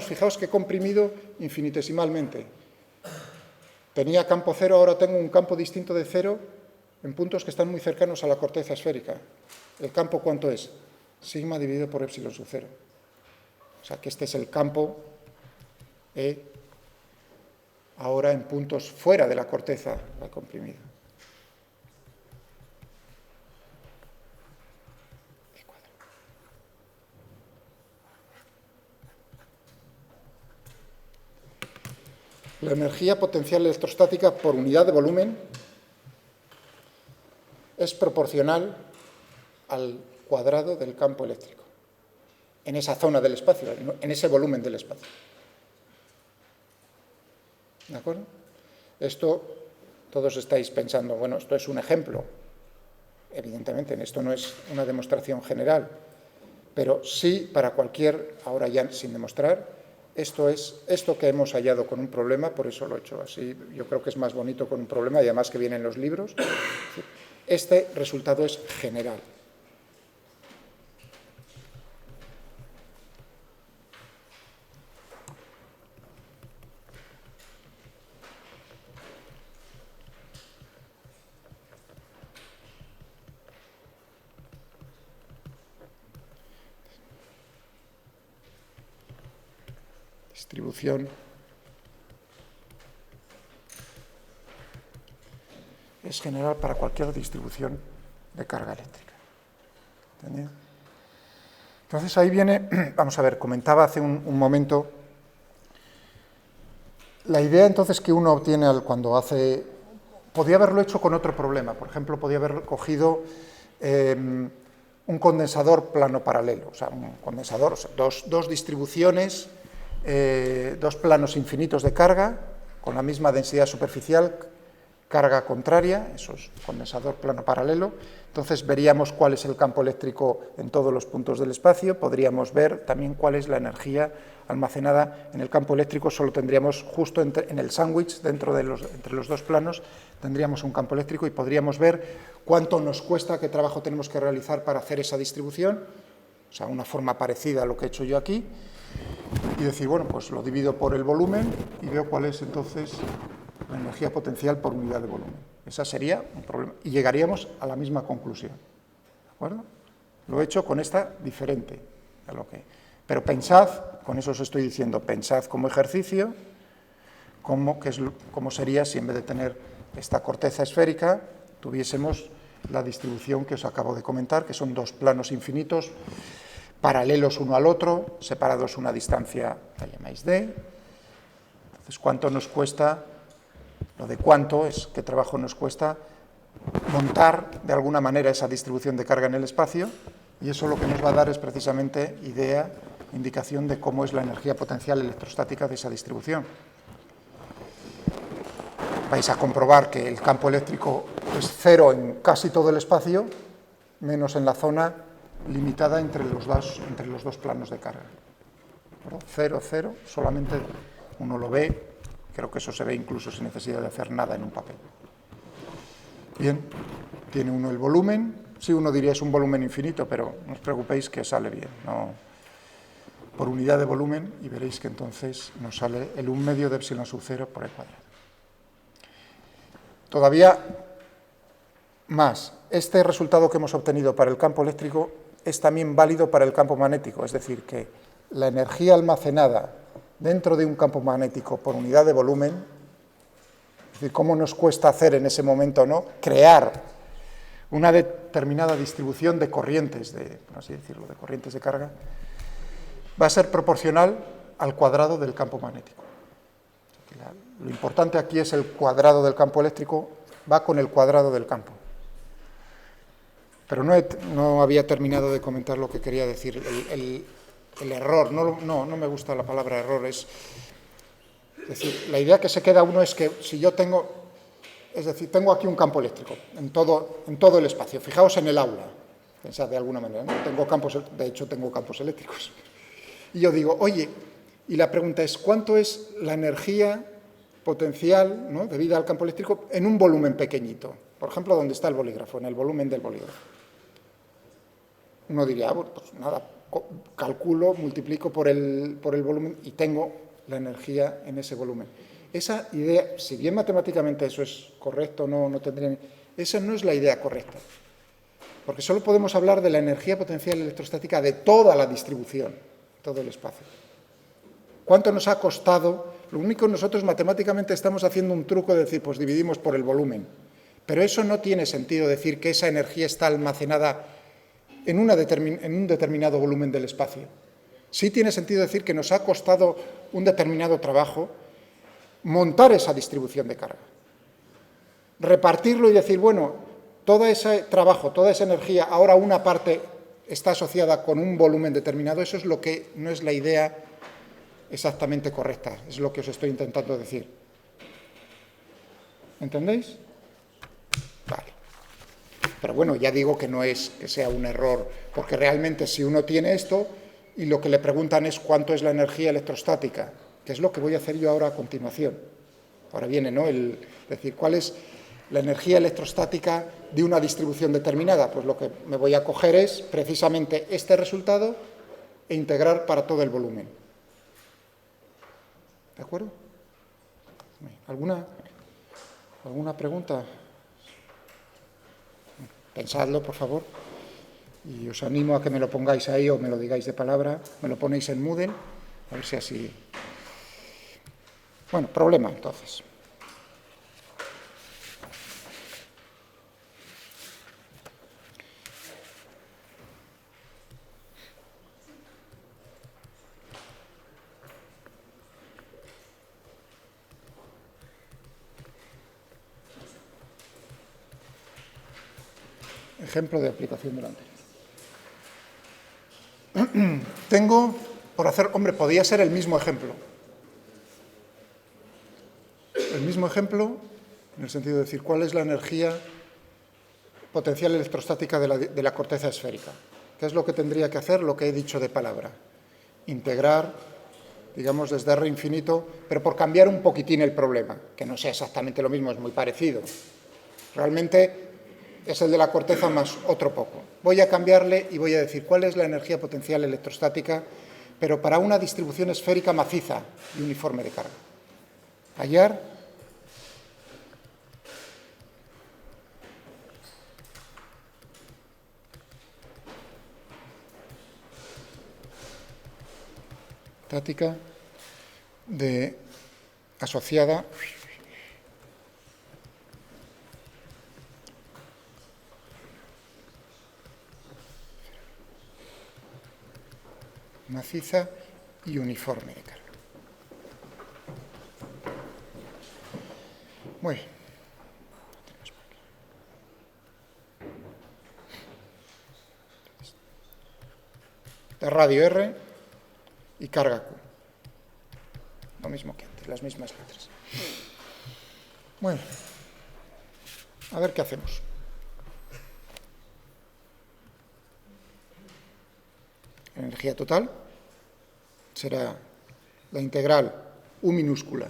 S1: Fijaos que he comprimido infinitesimalmente. Tenía campo cero, ahora tengo un campo distinto de cero en puntos que están muy cercanos a la corteza esférica. ¿El campo cuánto es? Sigma dividido por epsilon sub cero. O sea que este es el campo E, ahora en puntos fuera de la corteza la comprimida. La energía potencial electrostática por unidad de volumen es proporcional al cuadrado del campo eléctrico, en esa zona del espacio, en ese volumen del espacio. ¿De acuerdo? Esto, todos estáis pensando, bueno, esto es un ejemplo. Evidentemente, esto no es una demostración general, pero sí para cualquier, ahora ya sin demostrar, esto que hemos hallado con un problema, por eso lo he hecho así, yo creo que es más bonito con un problema y además que viene en los libros. Este resultado es general. Distribución es general para cualquier distribución de carga eléctrica. ¿Entendido? Entonces ahí viene, vamos a ver, comentaba hace un momento, la idea entonces que uno obtiene cuando hace, podía haberlo hecho con otro problema, por ejemplo, podía haber cogido un condensador plano paralelo, o sea, un condensador, o sea, dos distribuciones, dos planos infinitos de carga, con la misma densidad superficial, carga contraria, eso es condensador plano paralelo. Entonces veríamos cuál es el campo eléctrico en todos los puntos del espacio, podríamos ver también cuál es la energía almacenada en el campo eléctrico, solo tendríamos justo en el sándwich, entre los dos planos, tendríamos un campo eléctrico y podríamos ver cuánto nos cuesta, qué trabajo tenemos que realizar para hacer esa distribución, o sea, una forma parecida a lo que he hecho yo aquí, y decir, bueno, pues lo divido por el volumen y veo cuál es entonces la energía potencial por unidad de volumen. Esa sería un problema. Y llegaríamos a la misma conclusión. ¿De acuerdo? Lo he hecho con esta diferente a lo que... Pero pensad, con eso os estoy diciendo, pensad como ejercicio, cómo sería si en vez de tener esta corteza esférica, tuviésemos la distribución que os acabo de comentar, que son dos planos infinitos, paralelos uno al otro, separados una distancia, la llamáis d. Entonces, ¿cuánto nos cuesta? Lo de cuánto es qué trabajo nos cuesta montar de alguna manera esa distribución de carga en el espacio, y eso lo que nos va a dar es precisamente indicación de cómo es la energía potencial electrostática de esa distribución. Vais a comprobar que el campo eléctrico es cero en casi todo el espacio, menos en la zona limitada entre los dos planos de carga. Cero, cero, solamente uno lo ve. Creo que eso se ve incluso sin necesidad de hacer nada en un papel. Bien, tiene uno el volumen. Sí, uno diría es un volumen infinito, pero no os preocupéis que sale bien. No, por unidad de volumen, y veréis que entonces nos sale el 1/2 de epsilon sub 0 por el cuadrado. Todavía más, este resultado que hemos obtenido para el campo eléctrico es también válido para el campo magnético, es decir, que la energía almacenada dentro de un campo magnético por unidad de volumen, es decir, cómo nos cuesta hacer en ese momento, ¿no?, crear una determinada distribución de corrientes, por así decirlo, de corrientes de carga, va a ser proporcional al cuadrado del campo magnético. Lo importante aquí es el cuadrado del campo eléctrico, va con el cuadrado del campo. Pero no había terminado de comentar lo que quería decir. El error, no me gusta la palabra error, es decir, la idea que se queda uno es que si yo tengo aquí un campo eléctrico en todo el espacio, fijaos en el aula, pensad de alguna manera, ¿no? De hecho tengo campos eléctricos, y yo digo, oye, y la pregunta es, ¿cuánto es la energía potencial, ¿no?, debida al campo eléctrico en un volumen pequeñito. Por ejemplo, donde está el bolígrafo, en el volumen del bolígrafo. Uno diría, bueno, pues nada, calculo, multiplico por el volumen y tengo la energía en ese volumen. Esa idea, si bien matemáticamente eso es correcto, no tendría... Esa no es la idea correcta. Porque solo podemos hablar de la energía potencial electrostática de toda la distribución, todo el espacio. ¿Cuánto nos ha costado? Lo único, nosotros matemáticamente estamos haciendo un truco de decir, pues dividimos por el volumen. Pero eso no tiene sentido decir que esa energía está almacenada en un determinado volumen del espacio. Sí tiene sentido decir que nos ha costado un determinado trabajo montar esa distribución de carga. Repartirlo y decir, bueno, todo ese trabajo, toda esa energía, ahora una parte está asociada con un volumen determinado, eso es lo que no es la idea exactamente correcta, es lo que os estoy intentando decir. ¿Entendéis? Vale. Pero bueno, ya digo que no es que sea un error, porque realmente si uno tiene esto y lo que le preguntan es cuánto es la energía electrostática, que es lo que voy a hacer yo ahora a continuación. Ahora viene, ¿no?, el decir, ¿cuál es la energía electrostática de una distribución determinada? Pues lo que me voy a coger es precisamente este resultado e integrar para todo el volumen. ¿De acuerdo? ¿Alguna pregunta? Pensadlo, por favor, y os animo a que me lo pongáis ahí o me lo digáis de palabra, me lo ponéis en Moodle, a ver si así... Bueno, problema, entonces. Ejemplo de aplicación del anterior. Tengo, por hacer, hombre, podría ser el mismo ejemplo. El mismo ejemplo, en el sentido de decir, ¿cuál es la energía potencial electrostática de la corteza esférica? ¿Qué es lo que tendría que hacer? Lo que he dicho de palabra. Integrar, digamos, desde R infinito, pero por cambiar un poquitín el problema, que no sea exactamente lo mismo, es muy parecido. Realmente es el de la corteza más otro poco. Voy a cambiarle y voy a decir cuál es la energía potencial electrostática, pero para una distribución esférica maciza y uniforme de carga. Hallar estática asociada maciza y uniforme de carga. Muy bien. De radio R y carga Q. Lo mismo que antes, las mismas letras. Bueno, a ver qué hacemos. La energía total será la integral U minúscula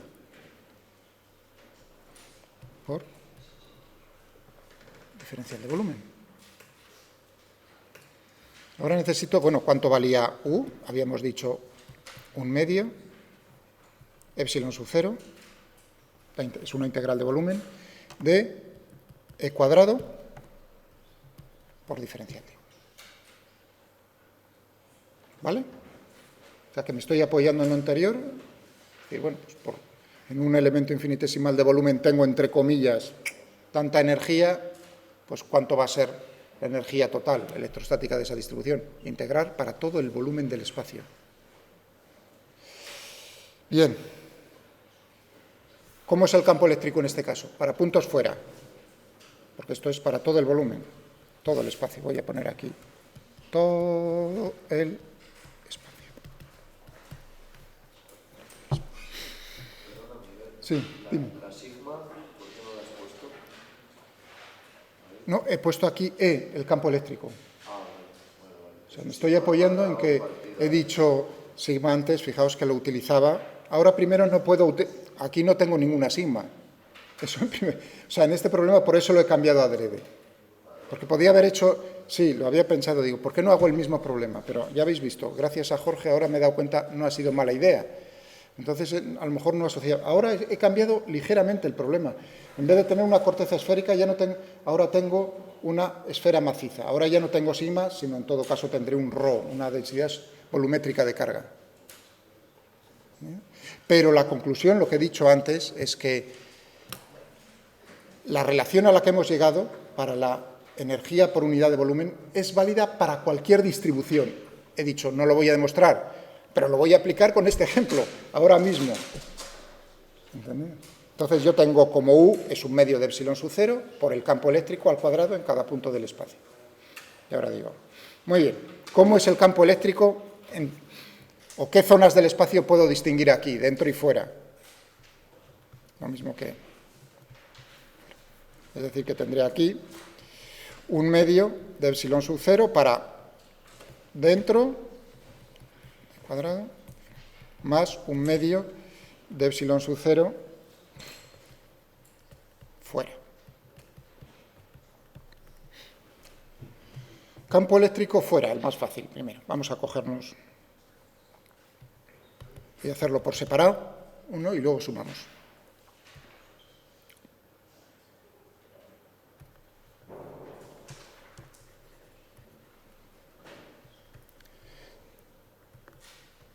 S1: por diferencial de volumen. Ahora necesito, bueno, ¿cuánto valía U? Habíamos dicho 1/2, epsilon sub 0, es una integral de volumen, de E cuadrado por diferencial de U. ¿Vale? O sea, que me estoy apoyando en lo anterior, y bueno, pues en un elemento infinitesimal de volumen tengo, entre comillas, tanta energía, pues ¿cuánto va a ser la energía total electrostática de esa distribución? Integrar para todo el volumen del espacio. Bien. ¿Cómo es el campo eléctrico en este caso? Para puntos fuera, porque esto es para todo el volumen, todo el espacio. Voy a poner aquí todo el espacio. Sí, dime.
S3: La sigma, ¿por qué no la has puesto?
S1: No, he puesto aquí E, el campo eléctrico.
S3: Vale.
S1: O sea, me estoy apoyando en que he dicho sigma antes, fijaos que lo utilizaba. Ahora primero no puedo aquí no tengo ninguna sigma. Eso o sea, en este problema por eso lo he cambiado adrede. Porque podía haber hecho, sí, lo había pensado, digo, ¿por qué no hago el mismo problema? Pero ya habéis visto, gracias a Jorge ahora me he dado cuenta, no ha sido mala idea. Entonces, a lo mejor no asociado. Ahora he cambiado ligeramente el problema. En vez de tener una corteza esférica, ya no tengo, ahora tengo una esfera maciza. Ahora ya no tengo sigma, sino en todo caso tendré un ρ, una densidad volumétrica de carga. Pero la conclusión, lo que he dicho antes, es que la relación a la que hemos llegado para la energía por unidad de volumen es válida para cualquier distribución. He dicho, no lo voy a demostrar, pero lo voy a aplicar con este ejemplo, ahora mismo. ¿Entendés? Entonces yo tengo como U es un medio de epsilon sub 0 por el campo eléctrico al cuadrado en cada punto del espacio. Y ahora digo, muy bien, ¿cómo es el campo eléctrico o qué zonas del espacio puedo distinguir aquí, dentro y fuera? Lo mismo que... Es decir, que tendré aquí un medio de epsilon sub 0 para dentro, cuadrado, más un medio de epsilon sub 0 fuera. Campo eléctrico fuera, el más fácil primero. Vamos a cogernos y hacerlo por separado, uno, y luego sumamos.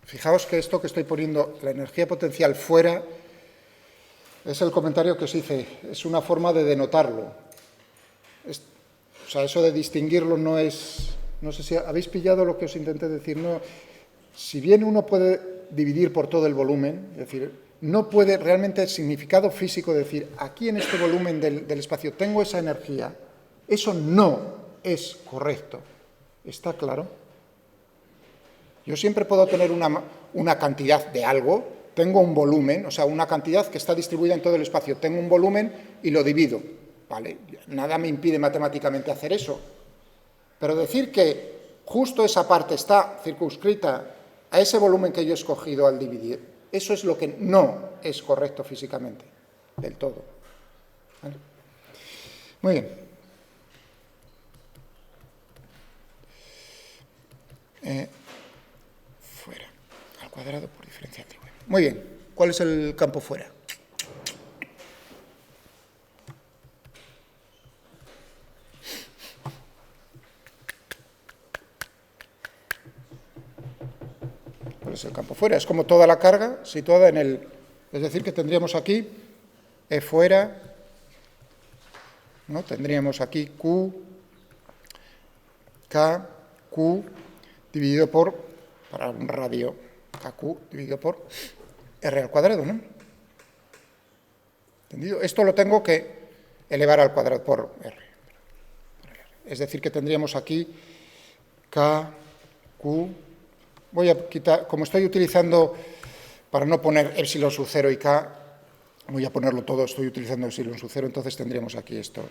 S1: Fijaos que esto que estoy poniendo, la energía potencial fuera, es el comentario que os hice, es una forma de denotarlo. O sea, eso de distinguirlo no es... No sé si habéis pillado lo que os intenté decir. No, si bien uno puede dividir por todo el volumen, es decir, no puede realmente el significado físico de decir, aquí en este volumen del espacio tengo esa energía, eso no es correcto. ¿Está claro? Yo siempre puedo tener una cantidad de algo, tengo un volumen, o sea, una cantidad que está distribuida en todo el espacio, tengo un volumen y lo divido, ¿vale? Nada me impide matemáticamente hacer eso. Pero decir que justo esa parte está circunscrita a ese volumen que yo he escogido al dividir, eso es lo que no es correcto físicamente, del todo. ¿Vale? Muy bien. Fuera, al cuadrado por diferencial de V. Muy bien, ¿cuál es el campo fuera? ¿Cuál es el campo fuera? Es como toda la carga situada en el... Es decir, que tendríamos aquí E fuera, ¿no? Tendríamos aquí Q, K, Q, dividido por... para un radio KQ dividido por R al cuadrado, ¿no? ¿Entendido? Esto lo tengo que elevar al cuadrado por R. Es decir, que tendríamos aquí K, Q. Voy a quitar, como estoy utilizando, para no poner epsilon sub 0 y K, voy a ponerlo todo, estoy utilizando epsilon sub 0, entonces tendríamos aquí esto.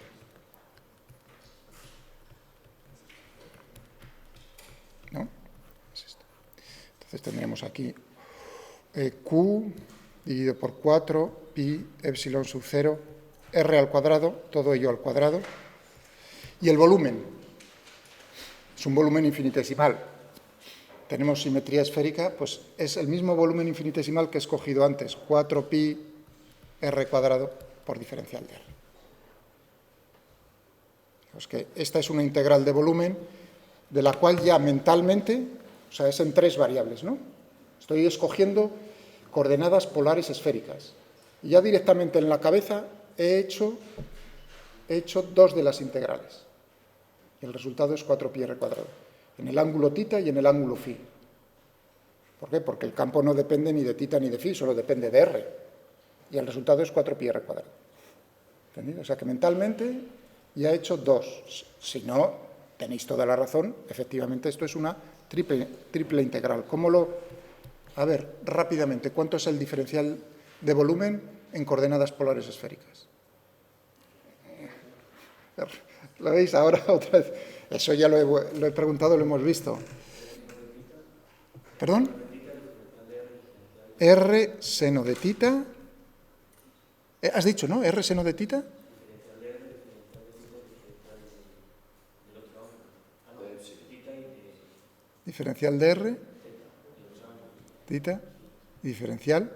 S1: ¿No? Entonces tendríamos aquí Q dividido por 4, pi, epsilon sub 0, R al cuadrado, todo ello al cuadrado. Y el volumen es un volumen infinitesimal. Tenemos simetría esférica, pues es el mismo volumen infinitesimal que he escogido antes, 4 pi R cuadrado por diferencial de R. Pues que esta es una integral de volumen de la cual ya mentalmente... O sea, es en 3 variables, ¿no? Estoy escogiendo coordenadas polares esféricas. Y ya directamente en la cabeza he hecho 2 de las integrales. Y el resultado es 4pi r cuadrado. En el ángulo θ y en el ángulo φ. ¿Por qué? Porque el campo no depende ni de θ ni de φ, solo depende de r. Y el resultado es 4pi r cuadrado. ¿Entendido? O sea que mentalmente ya he hecho 2. Si no, tenéis toda la razón, efectivamente esto es una triple integral. ¿Cómo lo...? A ver, rápidamente, ¿cuánto es el diferencial de volumen en coordenadas polares esféricas? ¿Lo veis ahora otra vez? Eso ya lo he preguntado, lo hemos visto. ¿Perdón? R seno de θ Has dicho, ¿no? R seno de tita. Diferencial de R, tita, y diferencial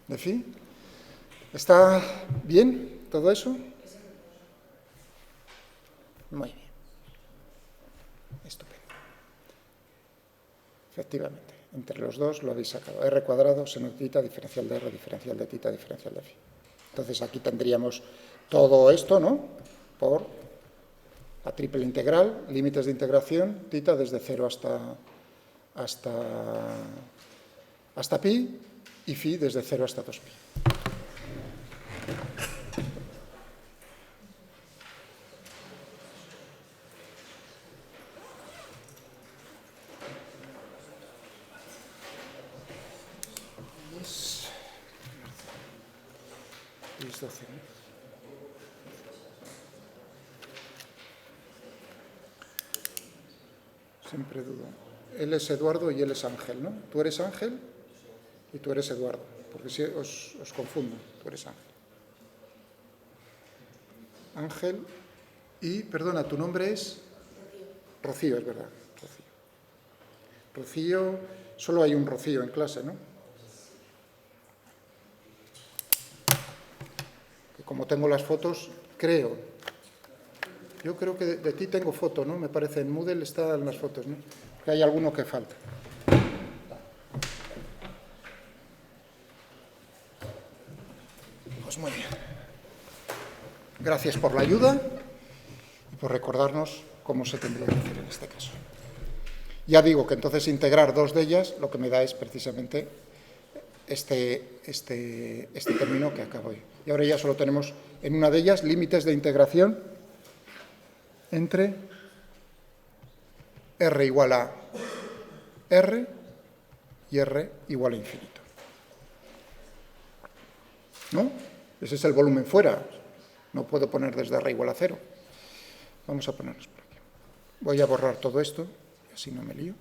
S1: de phi. ¿Está bien todo eso? Muy bien. Estupendo. Efectivamente, entre los dos lo habéis sacado. R cuadrado, seno de tita, diferencial de R, diferencial de tita, diferencial de phi. Entonces aquí tendríamos todo esto, ¿no? Por la triple integral, límites de integración, tita desde 0 hasta pi, y phi desde 0 hasta 2pi. Es 12, ¿no? Siempre dudo. Él es Eduardo y él es Ángel, ¿no? Tú eres Ángel y tú eres Eduardo, porque si os confundo, tú eres Ángel. Ángel y, perdona, tu nombre es Rocío, es verdad, Rocío. Rocío, solo hay un Rocío en clase, ¿no? Que como tengo las fotos, yo creo que de ti tengo foto, ¿no? Me parece, en Moodle están las fotos, ¿no? Que hay alguno que falta. Pues muy bien. Gracias por la ayuda y por recordarnos cómo se tendría que hacer en este caso. Ya digo que entonces integrar dos de ellas lo que me da es precisamente este término que acabo de. Y ahora ya solo tenemos en una de ellas límites de integración entre R igual a R y R igual a infinito. ¿No? Ese es el volumen fuera. No puedo poner desde R igual a 0. Vamos a ponernos por aquí. Voy a borrar todo esto, así no me lío.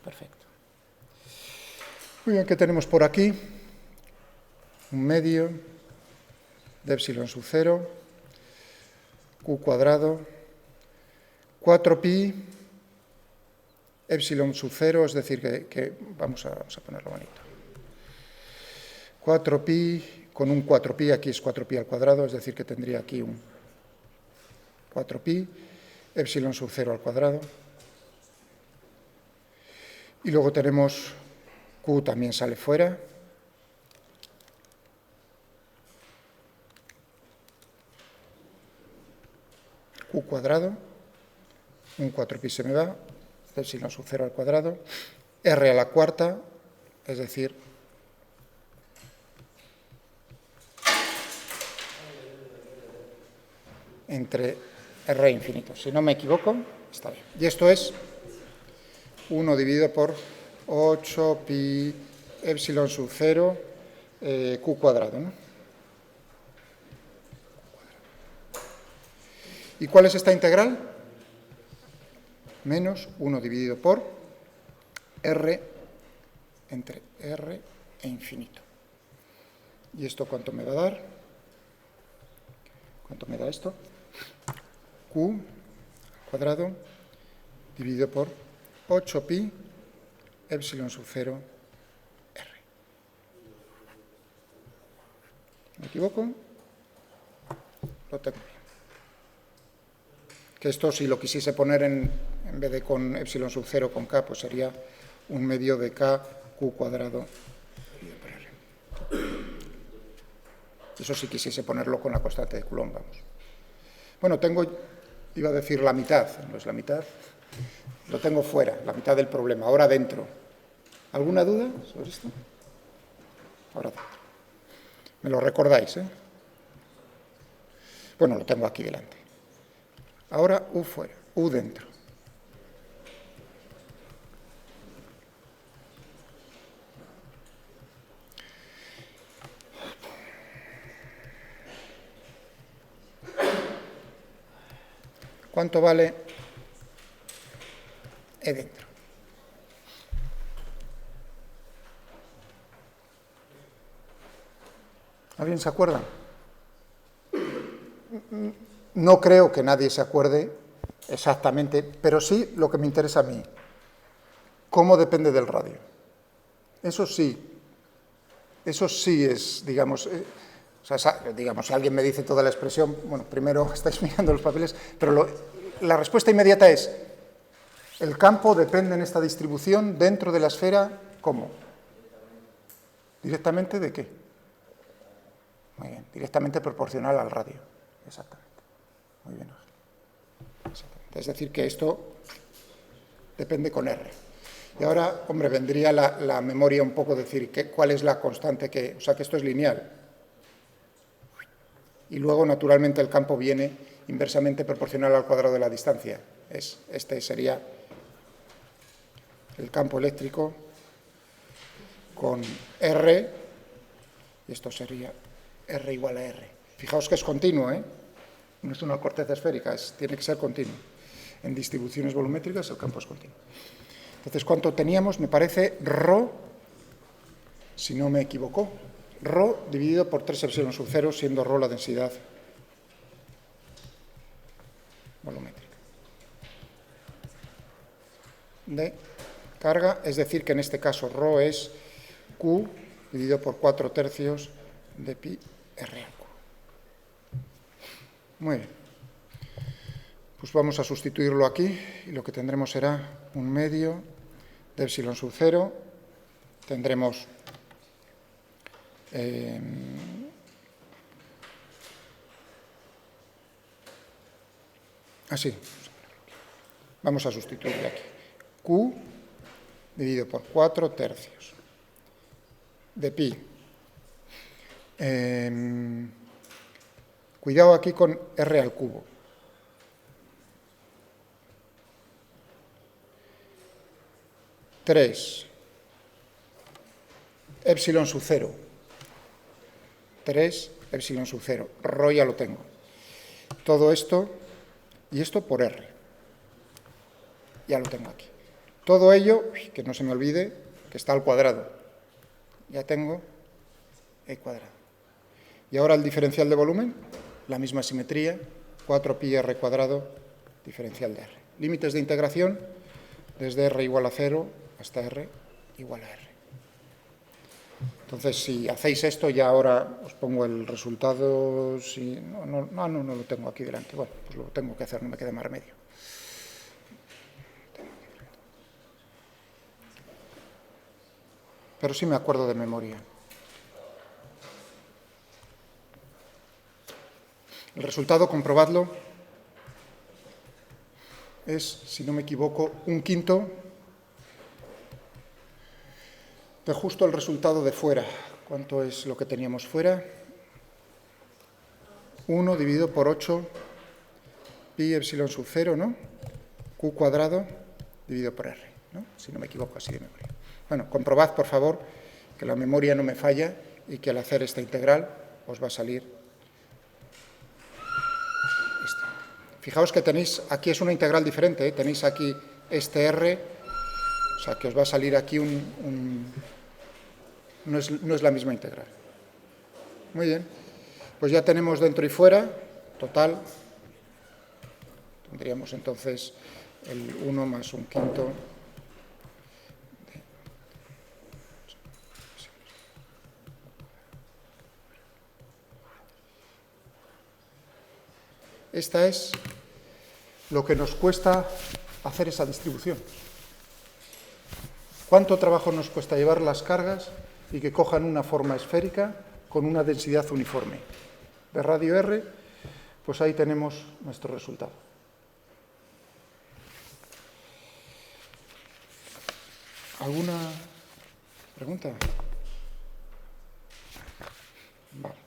S1: Perfecto. Muy bien, ¿qué tenemos por aquí? Un medio de epsilon sub 0, q cuadrado, 4pi, epsilon sub 0, es decir, que vamos a ponerlo bonito. 4pi con un 4pi, aquí es 4pi al cuadrado, es decir, que tendría aquí un 4pi, epsilon sub 0 al cuadrado. Y luego tenemos q también sale fuera. Q cuadrado, un 4pi se me va, epsilon sub 0 al cuadrado, R a la cuarta, es decir, entre R e infinito. Si no me equivoco, está bien. Y esto es 1 dividido por 8pi epsilon sub 0 q cuadrado, ¿no? ¿Y cuál es esta integral? Menos 1 dividido por R entre R e infinito. ¿Y esto cuánto me va a dar? ¿Cuánto me da esto? Q cuadrado dividido por 8pi epsilon sub 0 R. ¿Me equivoco? Lo tengo bien. Que esto, si lo quisiese poner en vez de con epsilon sub 0 con k, pues sería un medio de k q cuadrado dividido por R. Eso si quisiese ponerlo con la constante de Coulomb, vamos. Bueno, iba a decir la mitad, no es la mitad, lo tengo fuera, la mitad del problema, ahora dentro. ¿Alguna duda sobre esto? Ahora dentro. Me lo recordáis, ¿eh? Bueno, lo tengo aquí delante. Ahora U fuera, U dentro. ¿Cuánto vale E dentro? ¿Alguien se acuerda? No creo que nadie se acuerde exactamente, pero sí lo que me interesa a mí. ¿Cómo depende del radio? Eso sí es, digamos, digamos, si alguien me dice toda la expresión, bueno, primero estáis mirando los papeles, pero la respuesta inmediata es, el campo depende en esta distribución dentro de la esfera, ¿cómo? ¿Directamente de qué? Muy bien, directamente proporcional al radio, exactamente. Muy bien, Ángel. Exactamente. Es decir, que esto depende con R. Y ahora, hombre, vendría la memoria un poco decir cuál es la constante que... O sea, que esto es lineal. Y luego, naturalmente, el campo viene inversamente proporcional al cuadrado de la distancia. Este sería el campo eléctrico con R, y esto sería R igual a R. Fijaos que es continuo, ¿eh? No es una corteza esférica, tiene que ser continuo. En distribuciones volumétricas el campo es continuo. Entonces, ¿cuánto teníamos? Me parece ρ, si no me equivoco, ρ dividido por 3 epsilon sub 0, siendo ρ la densidad volumétrica de carga, es decir, que en este caso ρ es Q dividido por 4/3 de pi R al Q. Muy bien. Pues vamos a sustituirlo aquí y lo que tendremos será 1/2 de epsilon sub 0. Tendremos así. Vamos a sustituirlo aquí. Q dividido por 4/3 de pi. Cuidado aquí con R al cubo. Tres epsilon sub 0. 3 epsilon sub 0. Ρ ya lo tengo. Todo esto y esto por R. Ya lo tengo aquí. Todo ello, que no se me olvide, que está al cuadrado. Ya tengo E cuadrado. Y ahora el diferencial de volumen, la misma simetría, 4pi R cuadrado, diferencial de R. Límites de integración, desde R igual a 0 hasta R igual a R. Entonces, si hacéis esto, ya ahora os pongo el resultado. Si, no lo tengo aquí delante. Bueno, pues lo tengo que hacer, no me queda más remedio. Pero sí me acuerdo de memoria. El resultado, comprobadlo, es, si no me equivoco, 1/5 de justo el resultado de fuera. ¿Cuánto es lo que teníamos fuera? 1 dividido por 8 pi epsilon sub 0, ¿no? Q cuadrado dividido por R, ¿no? Si no me equivoco, así de memoria. Bueno, comprobad, por favor, que la memoria no me falla y que al hacer esta integral os va a salir esto. Fijaos que tenéis, aquí es una integral diferente, ¿eh? Tenéis aquí este R, o sea que os va a salir aquí no es la misma integral. Muy bien, pues ya tenemos dentro y fuera, total, tendríamos entonces el 1 más 1/5 Esta es lo que nos cuesta hacer esa distribución. ¿Cuánto trabajo nos cuesta llevar las cargas y que cojan una forma esférica con una densidad uniforme? De radio R, pues ahí tenemos nuestro resultado. ¿Alguna pregunta? Vale.